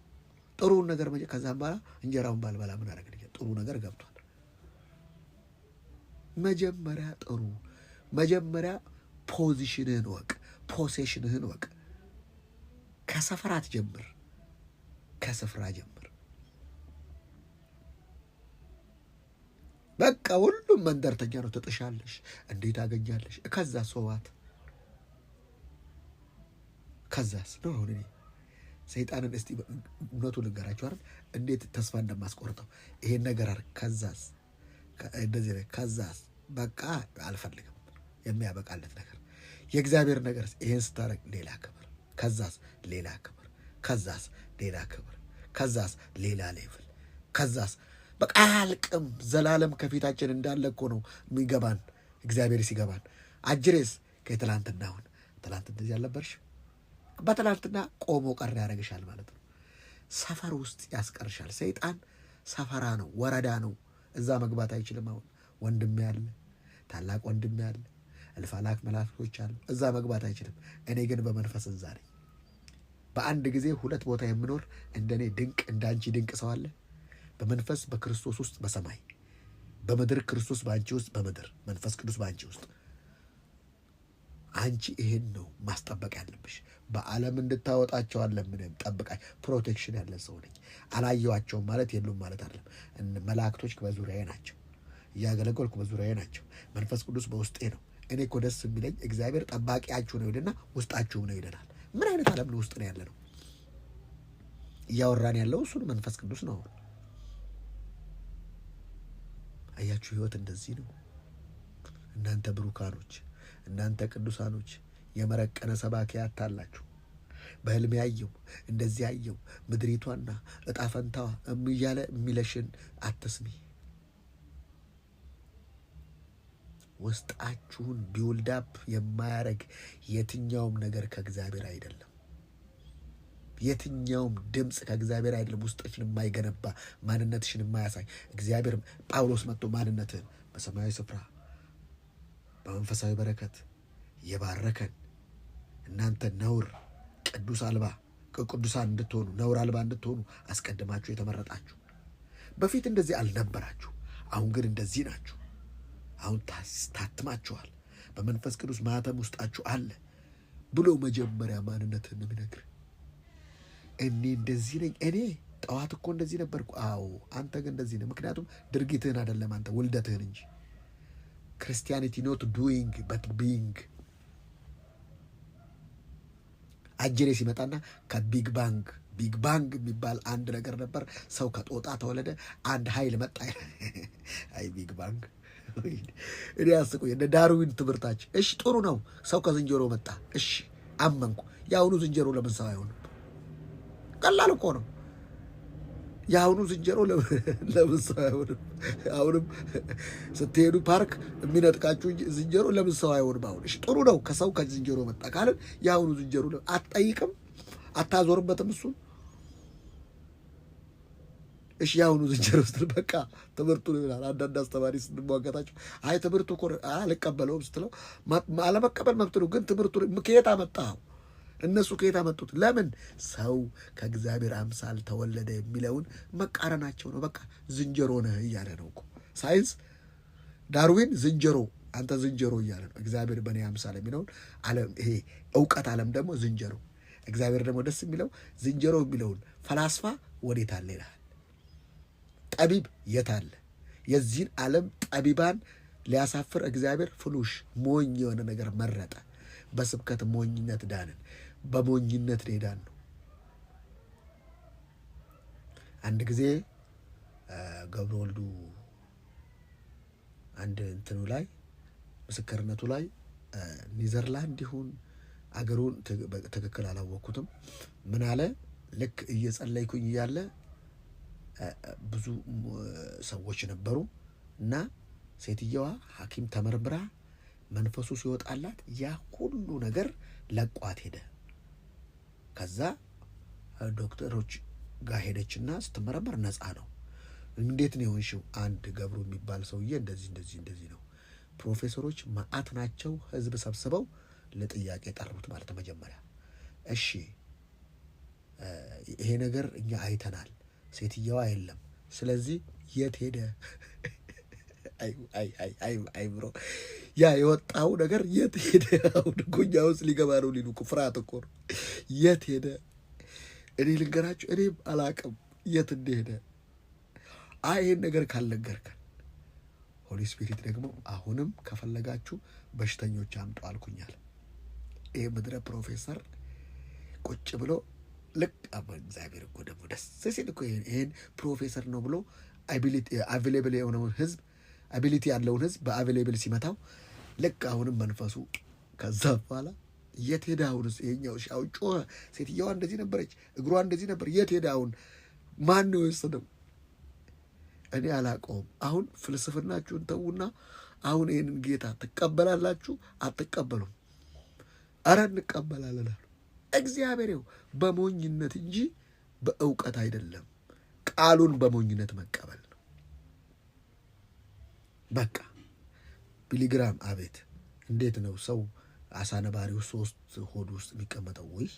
ጥሩውን ነገር ከዛም በኋላ እንጀራውን ባልበላ ምን አረግ? ጥሩ ነገር ገብቷል። መጀመሪያ ፖዚሽንህን ወቅ፣ ፖሴሽንህን ወቅ። ከሰፈራት ጀምር፣ ከስፍራ ጀምር። በቃ ሁሉም መንደርተኛ ነው። ትጥሻለሽ፣ እንዴት አገኛለሽ? ከዛ ሰዋት ከዛስ ነው። አሁን እኔ ሰይጣንን እስቲ እውነቱን ልንገራችሁ አይደል እንዴት ተስፋ እንደማስቆርጠው ይሄን ነገር አይደል። ከዛስ እንደዚህ ነው። ከዛስ በቃ አልፈልግም የሚያበቃለት ነገር የእግዚአብሔር ነገር። ይሄን ስታረግ ሌላ ክብር፣ ከዛስ ሌላ ክብር፣ ከዛስ ሌላ ክብር፣ ከዛስ ሌላ ሌቭል፣ ከዛስ በቃ አያልቅም። ዘላለም ከፊታችን እንዳለ እኮ ነው የሚገባን እግዚአብሔር ሲገባን። አጅሬስ ከትላንትና አሁን ትላንት እንደዚህ አልነበርሽ? በትላንትና ቆሞ ቀር ያደርግሻል ማለት ነው። ሰፈር ውስጥ ያስቀርሻል። ሰይጣን ሰፈራ ነው፣ ወረዳ ነው። እዛ መግባት አይችልም። አሁን ወንድሜ ያለ ታላቅ ወንድሜ ያለ እልፍ አላፍ መላእክቶች አሉ። እዛ መግባት አይችልም። እኔ ግን በመንፈስ እዛ ነኝ። በአንድ ጊዜ ሁለት ቦታ የምኖር እንደኔ ድንቅ እንዳንቺ ድንቅ ሰው አለ? በመንፈስ በክርስቶስ ውስጥ በሰማይ፣ በምድር ክርስቶስ በአንቺ ውስጥ፣ በምድር መንፈስ ቅዱስ በአንቺ ውስጥ። አንቺ ይሄን ነው ማስጠበቅ ያለብሽ። በዓለም እንድታወጣቸው አለ ምንም ጠብቃይ ፕሮቴክሽን ያለ ሰው ነኝ። አላየዋቸውም ማለት የሉም ማለት አይደለም። መላእክቶች በዙሪያዬ ናቸው፣ እያገለገልኩ በዙሪያዬ ናቸው። መንፈስ ቅዱስ በውስጤ ነው። እኔ እኮ ደስ የሚለኝ እግዚአብሔር ጠባቂያችሁ ነው ይልና ውስጣችሁም ነው ይለናል። ምን አይነት ዓለም ነው ውስጥ ነው ያለ ነው እያወራን ያለው? እሱን መንፈስ ቅዱስ ነው። አያችሁ፣ ህይወት እንደዚህ ነው። እናንተ ብሩካኖች፣ እናንተ ቅዱሳኖች የመረቀነ ሰባኪ አታላችሁ። በህልሜ ያየው እንደዚህ ያየው ምድሪቷና እጣ ፈንታዋ እያለ የሚለሽን አትስሚ። ውስጣችሁን ቢውልዳፕ የማያረግ የትኛውም ነገር ከእግዚአብሔር አይደለም። የትኛውም ድምፅ ከእግዚአብሔር አይደለም። ውስጥሽን የማይገነባ ማንነትሽን የማያሳይ እግዚአብሔር ጳውሎስ መጥቶ ማንነትህን በሰማያዊ ስፍራ በመንፈሳዊ በረከት የባረከን እናንተ ነውር ቅዱስ አልባ ቅዱሳን እንድትሆኑ ነውር አልባ እንድትሆኑ አስቀድማችሁ የተመረጣችሁ። በፊት እንደዚህ አልነበራችሁ፣ አሁን ግን እንደዚህ ናችሁ። አሁን ታትማችኋል፣ በመንፈስ ቅዱስ ማህተም ውስጣችሁ አለ ብሎ መጀመሪያ ማንነትህን ነው የሚነግርህ። እኔ እንደዚህ ነኝ፣ እኔ ጠዋት እኮ እንደዚህ ነበርኩ። አዎ አንተ ግን እንደዚህ ነህ። ምክንያቱም ድርጊትህን አይደለም አንተ ውልደትህን እንጂ። ክርስቲያኒቲ ኖት ዱዊንግ በት ቢንግ። አጀሬ ሲመጣና ከቢግ ባንግ ቢግ ባንግ የሚባል አንድ ነገር ነበር። ሰው ከጦጣ ተወለደ፣ አንድ ኃይል መጣ። አይ ቢግ ባንግ እኔ አስቆኝ እንደ ዳርዊን ትምህርታችን። እሺ ጥሩ ነው፣ ሰው ከዝንጀሮ መጣ። እሺ አመንኩ። የአሁኑ ዝንጀሮ ለምን ሰው አይሆንም? ቀላል እኮ ነው። የአሁኑ ዝንጀሮ ለምን ሰው አይሆንም? አሁንም ስትሄዱ ፓርክ የሚነጥቃችሁ ዝንጀሮ ለምን ሰው አይሆንም? አሁን እሺ ጥሩ ነው፣ ከሰው ከዝንጀሮ መጣ ካልን የአሁኑ ዝንጀሮ አትጠይቅም? አታዞርበትም እሱን? እሺ የአሁኑ ዝንጀሮ ስትል በቃ ትምህርቱ ነው ይላል። አንዳንድ አስተማሪ ስንሟገታቸው አይ ትምህርቱ እኮ አልቀበለውም ስትለው አለመቀበል መብት ነው፣ ግን ትምህርቱ ከየት አመጣኸው? እነሱ ከየት አመጡት? ለምን ሰው ከእግዚአብሔር አምሳል ተወለደ የሚለውን መቃረናቸው ነው። በቃ ዝንጀሮ ነህ እያለ ነው እኮ ሳይንስ። ዳርዊን ዝንጀሮ፣ አንተ ዝንጀሮ እያለ ነው። እግዚአብሔር በእኔ አምሳል የሚለውን ዓለም፣ ይሄ እውቀት ዓለም ደግሞ ዝንጀሮ። እግዚአብሔር ደግሞ ደስ የሚለው ዝንጀሮ የሚለውን ፈላስፋ ወዴት አለ ይልሃል። ጠቢብ የት አለ? የዚህን ዓለም ጠቢባን ሊያሳፍር እግዚአብሔር ፍሉሽ ሞኝ የሆነ ነገር መረጠ። በስብከት ሞኝነት ዳንን። በሞኝነት ዳን ነው። አንድ ጊዜ ገብረ ወልዱ አንድ እንትኑ ላይ ምስክርነቱ ላይ ኒዘርላንድ ይሁን አገሩን ትክክል አላወቅኩትም። ምን አለ? ልክ እየጸለይኩኝ እያለ ብዙ ሰዎች ነበሩ እና ሴትየዋ ሐኪም ተመርምራ መንፈሱ ሲወጣላት ያ ሁሉ ነገር ለቋት ሄደ። ከዛ ዶክተሮች ጋር ሄደችና ስትመረመር ነፃ ነው። እንዴት ነው የሆንሽው? አንድ ገብሩ የሚባል ሰውዬ እንደዚህ ነው። ፕሮፌሰሮች መዓት ናቸው። ህዝብ ሰብስበው ለጥያቄ ጠሩት ማለት መጀመሪያ። እሺ ይሄ ነገር እኛ አይተናል፣ ሴትየዋ የለም። ስለዚህ የት ሄደ? አይ ብሮ ያ የወጣው ነገር የት ሄደ? አሁን ጉኛ ውስጥ ሊገባ ነው ሊሉ እኮ ፍርሃት እኮ ነው። የት ሄደ? እኔ ልንገራችሁ፣ እኔም አላቅም የት እንደሄደ። ይሄን ነገር ካልነገርከን ሆሊ ስፒሪት ደግሞ አሁንም ከፈለጋችሁ በሽተኞች አምጡ አልኩኛል። ይህ ምድረ ፕሮፌሰር ቁጭ ብሎ ልክ እግዚአብሔር እኮ ደግሞ ደስ ሲል እኮ ይህን ፕሮፌሰር ነው ብሎ አቬሌብል የሆነውን ህዝብ አቢሊቲ ያለውን ህዝብ በአቬሌብል ሲመታው ልክ አሁንም መንፈሱ ከዛ በኋላ የት ሄደ? አሁንስ ይሄኛው ሻው ጮኸ። ሴትየዋ እንደዚህ ነበረች፣ እግሯ እንደዚህ ነበር። የት ሄደ? አሁን ማን ነው የወሰደው? እኔ አላውቀውም። አሁን ፍልስፍናችሁን ተዉና አሁን ይህንን ጌታ ትቀበላላችሁ አትቀበሉም? አረ እንቀበላለን አሉ። እግዚአብሔር ይኸው በሞኝነት እንጂ በእውቀት አይደለም። ቃሉን በሞኝነት መቀበል ነው። በቃ ቢሊግራም አቤት! እንዴት ነው ሰው አሳ ነባሪው 3 ሆድ ውስጥ የሚቀመጠው? ወይ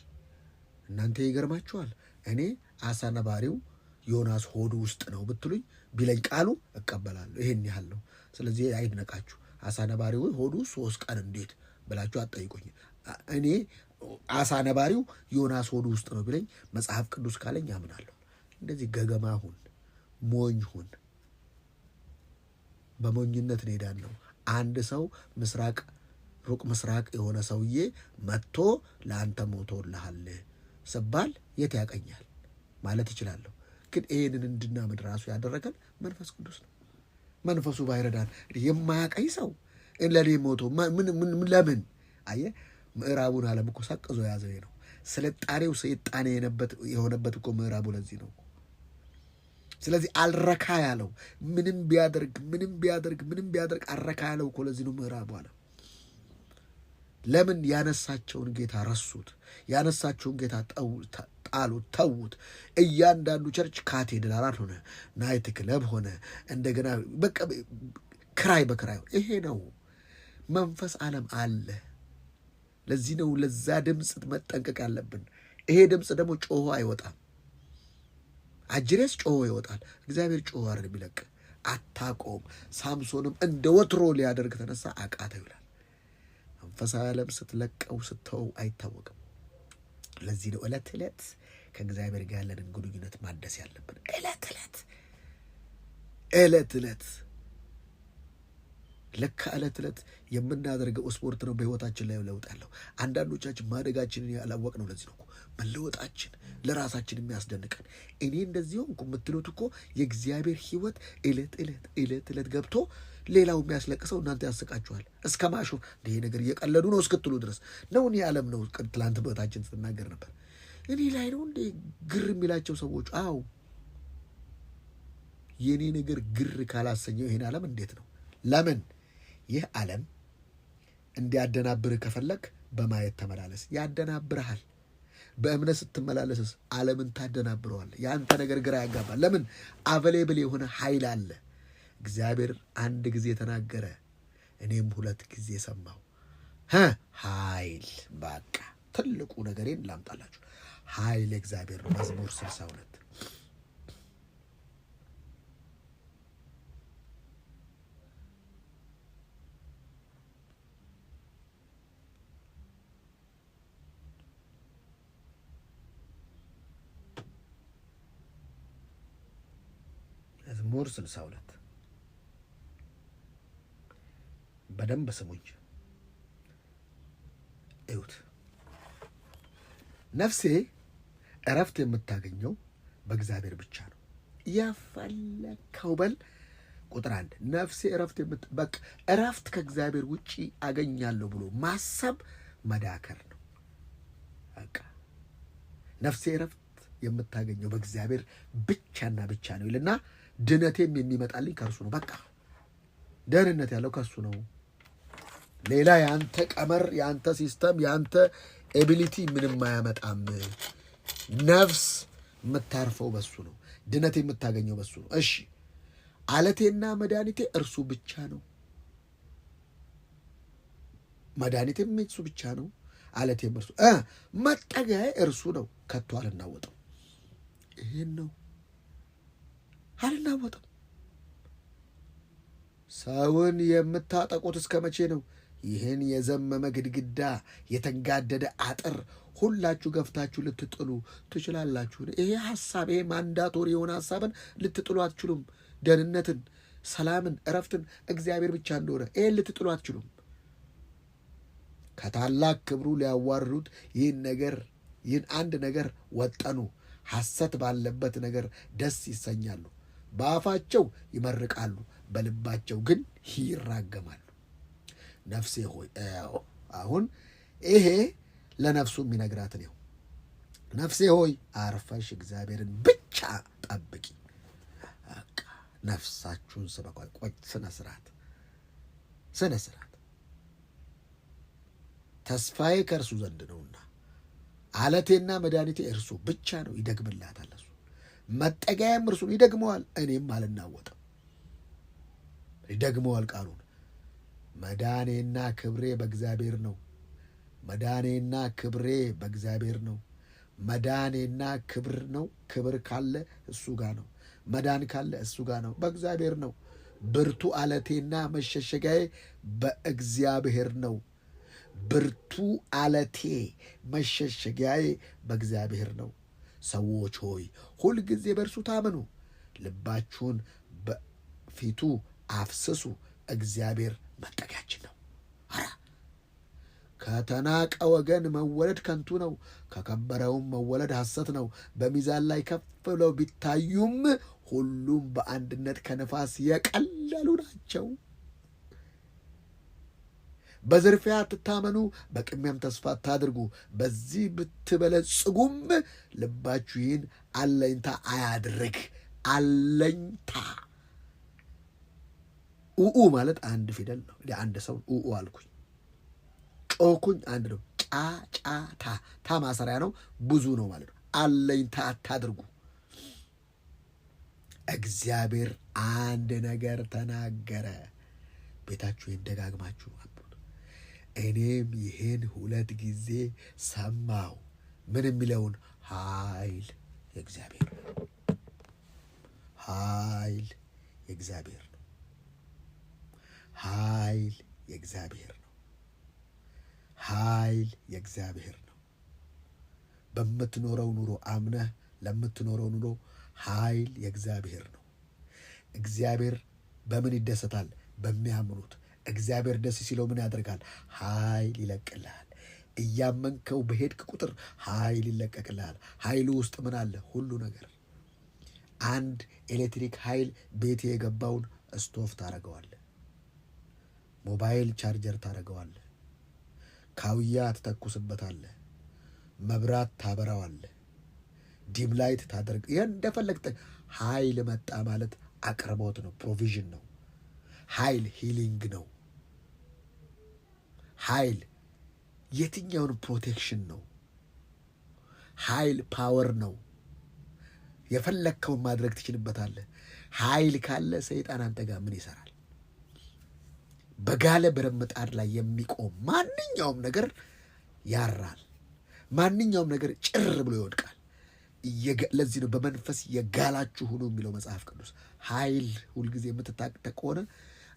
እናንተ ይገርማችኋል። እኔ አሳ ነባሪው ዮናስ ሆዱ ውስጥ ነው ብትሉኝ ቢለኝ ቃሉ እቀበላለሁ። ይሄን ያህል ነው። ስለዚህ አይድነቃችሁ። አሳ ነባሪው ሆዱ 3 ቀን እንዴት ብላችሁ አትጠይቁኝ። እኔ አሳ ነባሪው ዮናስ ሆዱ ውስጥ ነው ቢለኝ መጽሐፍ ቅዱስ ካለኝ አምናለሁ። እንደዚህ ገገማ ሁን፣ ሞኝ ሁን። በሞኝነት ነው። አንድ ሰው ሩቅ ምስራቅ የሆነ ሰውዬ መጥቶ ለአንተ ሞቶልሃል ስባል የት ያቀኛል ማለት ይችላለሁ። ግን ይሄንን እንድናምን ራሱ ያደረገን መንፈስ ቅዱስ ነው። መንፈሱ ባይረዳን የማያቀኝ ሰው ለኔ ሞቶ ለምን? አየህ፣ ምዕራቡን ዓለም እኮ ሳቅዞ ያዘው ነው። ስልጣኔው ሰይጣኔ የሆነበት እኮ ምዕራቡ ለዚህ ነው። ስለዚህ አልረካ ያለው ምንም ቢያደርግ አልረካ ያለው እኮ ለዚህ ነው ምዕራቡ ዓለም። ለምን? ያነሳቸውን ጌታ ረሱት። ያነሳቸውን ጌታ ጣሉት፣ ተዉት። እያንዳንዱ ቸርች ካቴድራል ሆነ፣ ናይት ክለብ ሆነ፣ እንደገና በቃ ክራይ በክራይ። ይሄ ነው መንፈስ ዓለም አለ። ለዚህ ነው ለዛ ድምፅ መጠንቀቅ ያለብን። ይሄ ድምፅ ደግሞ ጮሆ አይወጣም። አጅሬስ ጮሆ ይወጣል። እግዚአብሔር ጮሆ አይደል የሚለቅ። አታቆም። ሳምሶንም እንደ ወትሮ ሊያደርግ ተነሳ፣ አቃተው ይላል። መንፈሳዊ ዓለም ስትለቀው ስተው አይታወቅም። ለዚህ ነው ዕለት ዕለት ከእግዚአብሔር ጋር ያለንን ግንኙነት ማደስ ያለብን። ዕለት ዕለት ለካ ዕለት ዕለት የምናደርገው ስፖርት ነው በህይወታችን ላይ ለውጥ ያለው። አንዳንዶቻችን ማደጋችንን ያላወቅ ነው። ለዚህ ነው እኮ መለወጣችን ለራሳችን የሚያስደንቀን። እኔ እንደዚህ ሆንኩ የምትሉት እኮ የእግዚአብሔር ህይወት ዕለት ዕለት ገብቶ ሌላው የሚያስለቅሰው እናንተ ያስቃችኋል። እስከ ማሾፍ ይሄ ነገር እየቀለዱ ነው እስክትሉ ድረስ ነው። እኔ ዓለም ነው ትላንት በታችን ስትናገር ነበር። እኔ ላይ ነው እንዴ ግር የሚላቸው ሰዎች? አዎ የኔ ነገር ግር ካላሰኘው ይሄን ዓለም እንዴት ነው? ለምን? ይህ ዓለም እንዲያደናብርህ ከፈለግ በማየት ተመላለስ፣ ያደናብርሃል። በእምነት ስትመላለስስ ዓለምን ታደናብረዋል። የአንተ ነገር ግራ ያጋባል። ለምን? አቬሌብል የሆነ ኃይል አለ። እግዚአብሔር አንድ ጊዜ ተናገረ፣ እኔም 2 ጊዜ ሰማሁ። ኃይል። በቃ ትልቁ ነገሬን ላምጣላችሁ። ኃይል እግዚአብሔር ነው። መዝሙር 62 መዝሙር 62 በደንብ ስሙኝ፣ እዩት። ነፍሴ እረፍት የምታገኘው በእግዚአብሔር ብቻ ነው። የፈለከው በል። ቁጥር 1 ነፍሴ እረፍት ከእግዚአብሔር ውጪ አገኛለሁ ብሎ ማሰብ መዳከር ነው። በቃ ነፍሴ እረፍት የምታገኘው በእግዚአብሔር ብቻና ብቻ ነው ይልና ድነቴም የሚመጣልኝ ከእርሱ ነው። በቃ ደህንነት ያለው ከእሱ ነው። ሌላ ያንተ ቀመር፣ ያንተ ሲስተም፣ ያንተ ኤቢሊቲ ምንም አያመጣም። ነፍስ የምታርፈው በሱ ነው። ድነት የምታገኘው በሱ ነው። እሺ አለቴና መድኃኒቴ እርሱ ብቻ ነው። መድኃኒቴም እርሱ ብቻ ነው። አለቴም እርሱ፣ መጠጊያዬ እርሱ ነው። ከቶ አልናወጥም። ይህን ነው አልናወጥም። ሰውን የምታጠቁት እስከ መቼ ነው? ይህን የዘመመ ግድግዳ፣ የተንጋደደ አጥር ሁላችሁ ገፍታችሁ ልትጥሉ ትችላላችሁ። ይሄ ሐሳብ፣ ይሄ ማንዳቶሪ የሆነ ሐሳብን ልትጥሉ አትችሉም። ደህንነትን፣ ሰላምን፣ እረፍትን እግዚአብሔር ብቻ እንደሆነ ይህን ልትጥሉ አትችሉም። ከታላቅ ክብሩ ሊያዋርዱት ይህን አንድ ነገር ወጠኑ። ሐሰት ባለበት ነገር ደስ ይሰኛሉ። በአፋቸው ይመርቃሉ፣ በልባቸው ግን ይራገማሉ። ነፍሴ ሆይ፣ አሁን ይሄ ለነፍሱ የሚነግራት ነው። ነፍሴ ሆይ አርፈሽ እግዚአብሔርን ብቻ ጠብቂ። ነፍሳችሁን ቆይ፣ ስነ ስርዓት ተስፋዬ ከእርሱ ዘንድ ነውና አለቴና መድኃኒቴ እርሱ ብቻ ነው። ይደግምላታል። እሱ መጠጊያዬም እርሱ ነው። ይደግመዋል። እኔም አልናወጥም። ይደግመዋል ቃሉን። መዳኔና ክብሬ በእግዚአብሔር ነው። መዳኔና ክብሬ በእግዚአብሔር ነው። መዳኔና ክብር ነው። ክብር ካለ እሱ ጋር ነው። መዳን ካለ እሱ ጋር ነው፣ በእግዚአብሔር ነው። ብርቱ አለቴና መሸሸጊያዬ በእግዚአብሔር ነው። ብርቱ አለቴ መሸሸጊያዬ በእግዚአብሔር ነው። ሰዎች ሆይ ሁልጊዜ በእርሱ ታመኑ፣ ልባችሁን በፊቱ አፍስሱ። እግዚአብሔር መጠጊያችን ነው። ከተናቀ ወገን መወለድ ከንቱ ነው፣ ከከበረውም መወለድ ሐሰት ነው። በሚዛን ላይ ከፍ ብለው ቢታዩም ሁሉም በአንድነት ከነፋስ የቀለሉ ናቸው። በዝርፊያ አትታመኑ፣ በቅሚያም ተስፋ አታድርጉ። በዚህ ብትበለጽጉም ልባችሁ ይህን አለኝታ አያድርግ። አለኝታ ኡኡ ማለት አንድ ፊደል ነው። አንድ ሰው ኡኡ አልኩኝ፣ ጮኩኝ አንድ ነው። ጫጫታ ታ ማሰሪያ ነው፣ ብዙ ነው ማለት ነው። አለኝታ አታድርጉ። እግዚአብሔር አንድ ነገር ተናገረ። ቤታችሁ ይህን ደጋግማችሁ አንብቡት። እኔም ይህን 2 ጊዜ ሰማሁ። ምን የሚለውን? ኃይል የእግዚአብሔር ነው። ኃይል የእግዚአብሔር ነው። ኃይል የእግዚአብሔር ነው። ኃይል የእግዚአብሔር ነው። በምትኖረው ኑሮ አምነህ ለምትኖረው ኑሮ ኃይል የእግዚአብሔር ነው። እግዚአብሔር በምን ይደሰታል? በሚያምኑት። እግዚአብሔር ደስ ሲለው ምን ያደርጋል? ኃይል ይለቅልሃል። እያመንከው በሄድክ ቁጥር ኃይል ይለቀቅልሃል። ኃይሉ ውስጥ ምን አለ? ሁሉ ነገር። አንድ ኤሌክትሪክ ኃይል ቤት የገባውን ስቶፍ ታደርገዋለህ። ሞባይል ቻርጀር ታደርገዋለህ። ካውያ ትተኩስበታለህ። መብራት ታበራዋለህ። ዲም ላይት ታደርግ። ይህን እንደፈለግ። ኃይል መጣ ማለት አቅርቦት ነው፣ ፕሮቪዥን ነው። ኃይል ሂሊንግ ነው። ኃይል የትኛውን ፕሮቴክሽን ነው። ኃይል ፓወር ነው። የፈለግከውን ማድረግ ትችልበታለህ። ኃይል ካለ ሰይጣን አንተ ጋር ምን ይሰራል? በጋለ ብረት ምጣድ ላይ የሚቆም ማንኛውም ነገር ያራል። ማንኛውም ነገር ጭር ብሎ ይወድቃል። ለዚህ ነው በመንፈስ የጋላችሁ ሁኑ የሚለው መጽሐፍ ቅዱስ። ኃይል ሁልጊዜ የምትታጠቅ ከሆነ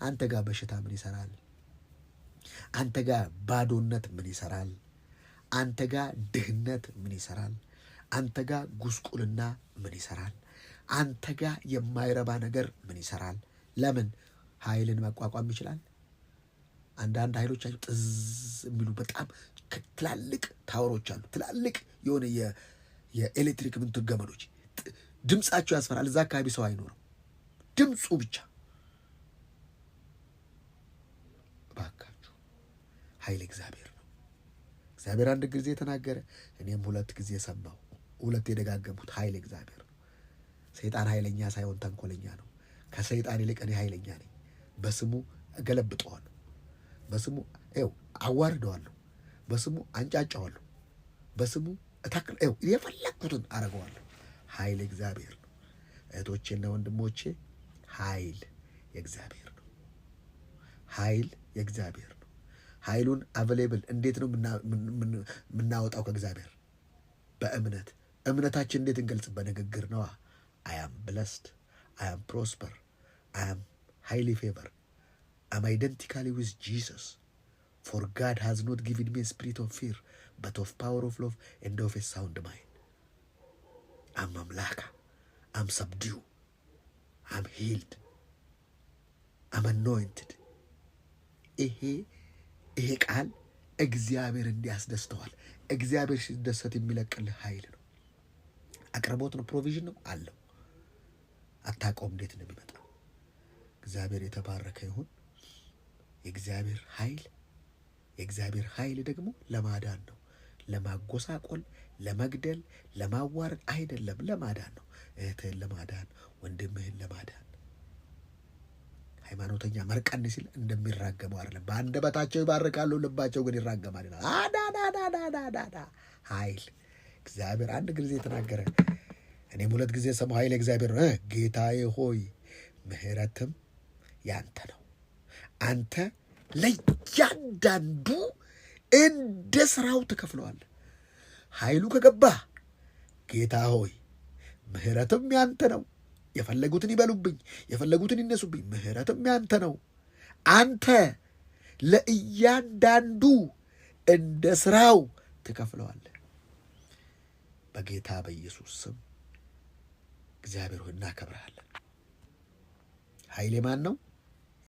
አንተ ጋር በሽታ ምን ይሰራል? አንተ ጋር ባዶነት ምን ይሰራል? አንተ ጋር ድህነት ምን ይሰራል? አንተ ጋር ጉስቁልና ምን ይሰራል? አንተ ጋር የማይረባ ነገር ምን ይሰራል? ለምን? ኃይልን መቋቋም ይችላል። አንዳንድ ኃይሎቻቸው ጥዝ የሚሉ በጣም ትላልቅ ታወሮች አሉ። ትላልቅ የሆነ የኤሌክትሪክ ምንትን ገመዶች ድምፃቸው ያስፈራል። እዛ አካባቢ ሰው አይኖርም፣ ድምፁ ብቻ። እባካችሁ ኃይል እግዚአብሔር ነው። እግዚአብሔር አንድ ጊዜ ተናገረ፣ እኔም 2 ጊዜ ሰማሁ። 2 የደጋገሙት ኃይል እግዚአብሔር ነው። ሰይጣን ኃይለኛ ሳይሆን ተንኮለኛ ነው። ከሰይጣን ይልቅ እኔ ኃይለኛ ነኝ። በስሙ እገለብጠዋለሁ። በስሙ አዋርደዋለሁ፣ በስሙ አንጫጫዋለሁ፣ በስሙ የፈለግኩትን አረገዋለሁ። ኃይል እግዚአብሔር ነው። እህቶቼና ወንድሞቼ ኃይል የእግዚአብሔር ነው። ኃይል የእግዚአብሔር ነው። ኃይሉን አቬሌብል እንዴት ነው የምናወጣው ከእግዚአብሔር? በእምነት። እምነታችን እንዴት እንገልጽ? በንግግር ነዋ። I am blessed, I am prosper, I am highly favored, I am identically with Jesus. For God has not given me a spirit of fear, but of power, of love, and of a sound mind. I'm mamlaka, I'm subdued, I'm healed, I'm anointed. ይሄ ቃል እግዚአብሔር እንዲያስደስተዋል። እግዚአብሔር ሲደሰት የሚለቅልህ ኃይል ነው። አቅርቦት ነው፣ ፕሮቪዥን ነው አለው። አታውቀውም እንዴት ነው የሚመጣው። እግዚአብሔር የተባረከ ይሁን። የእግዚአብሔር ኃይል ደግሞ ለማዳን ነው። ለማጎሳቆል፣ ለመግደል፣ ለማዋረድ አይደለም፣ ለማዳን ነው። እህትህን ለማዳን፣ ወንድምህን ለማዳን። ሃይማኖተኛ መርቀን ሲል እንደሚራገመው አይደለም። በአንደበታቸው ይባርካሉ፣ ልባቸው ግን ይራገማል ይላል። አዳዳዳዳዳዳ ኃይል እግዚአብሔር አንድ ጊዜ የተናገረ፣ እኔም 2 ጊዜ ሰማሁ። ኃይል እግዚአብሔር ነው። ጌታዬ ሆይ ምሕረትም ያንተ ነው፣ አንተ ለእያንዳንዱ እንደ ስራው ትከፍለዋለህ። ኃይሉ ከገባ ጌታ ሆይ ምሕረትም ያንተ ነው። የፈለጉትን ይበሉብኝ፣ የፈለጉትን ይነሱብኝ፣ ምሕረትም ያንተ ነው። አንተ ለእያንዳንዱ እንደ ስራው ትከፍለዋለህ። በጌታ በኢየሱስ ስም እግዚአብሔር ሆይ እናከብርሃለን። ኃይል የማን ነው?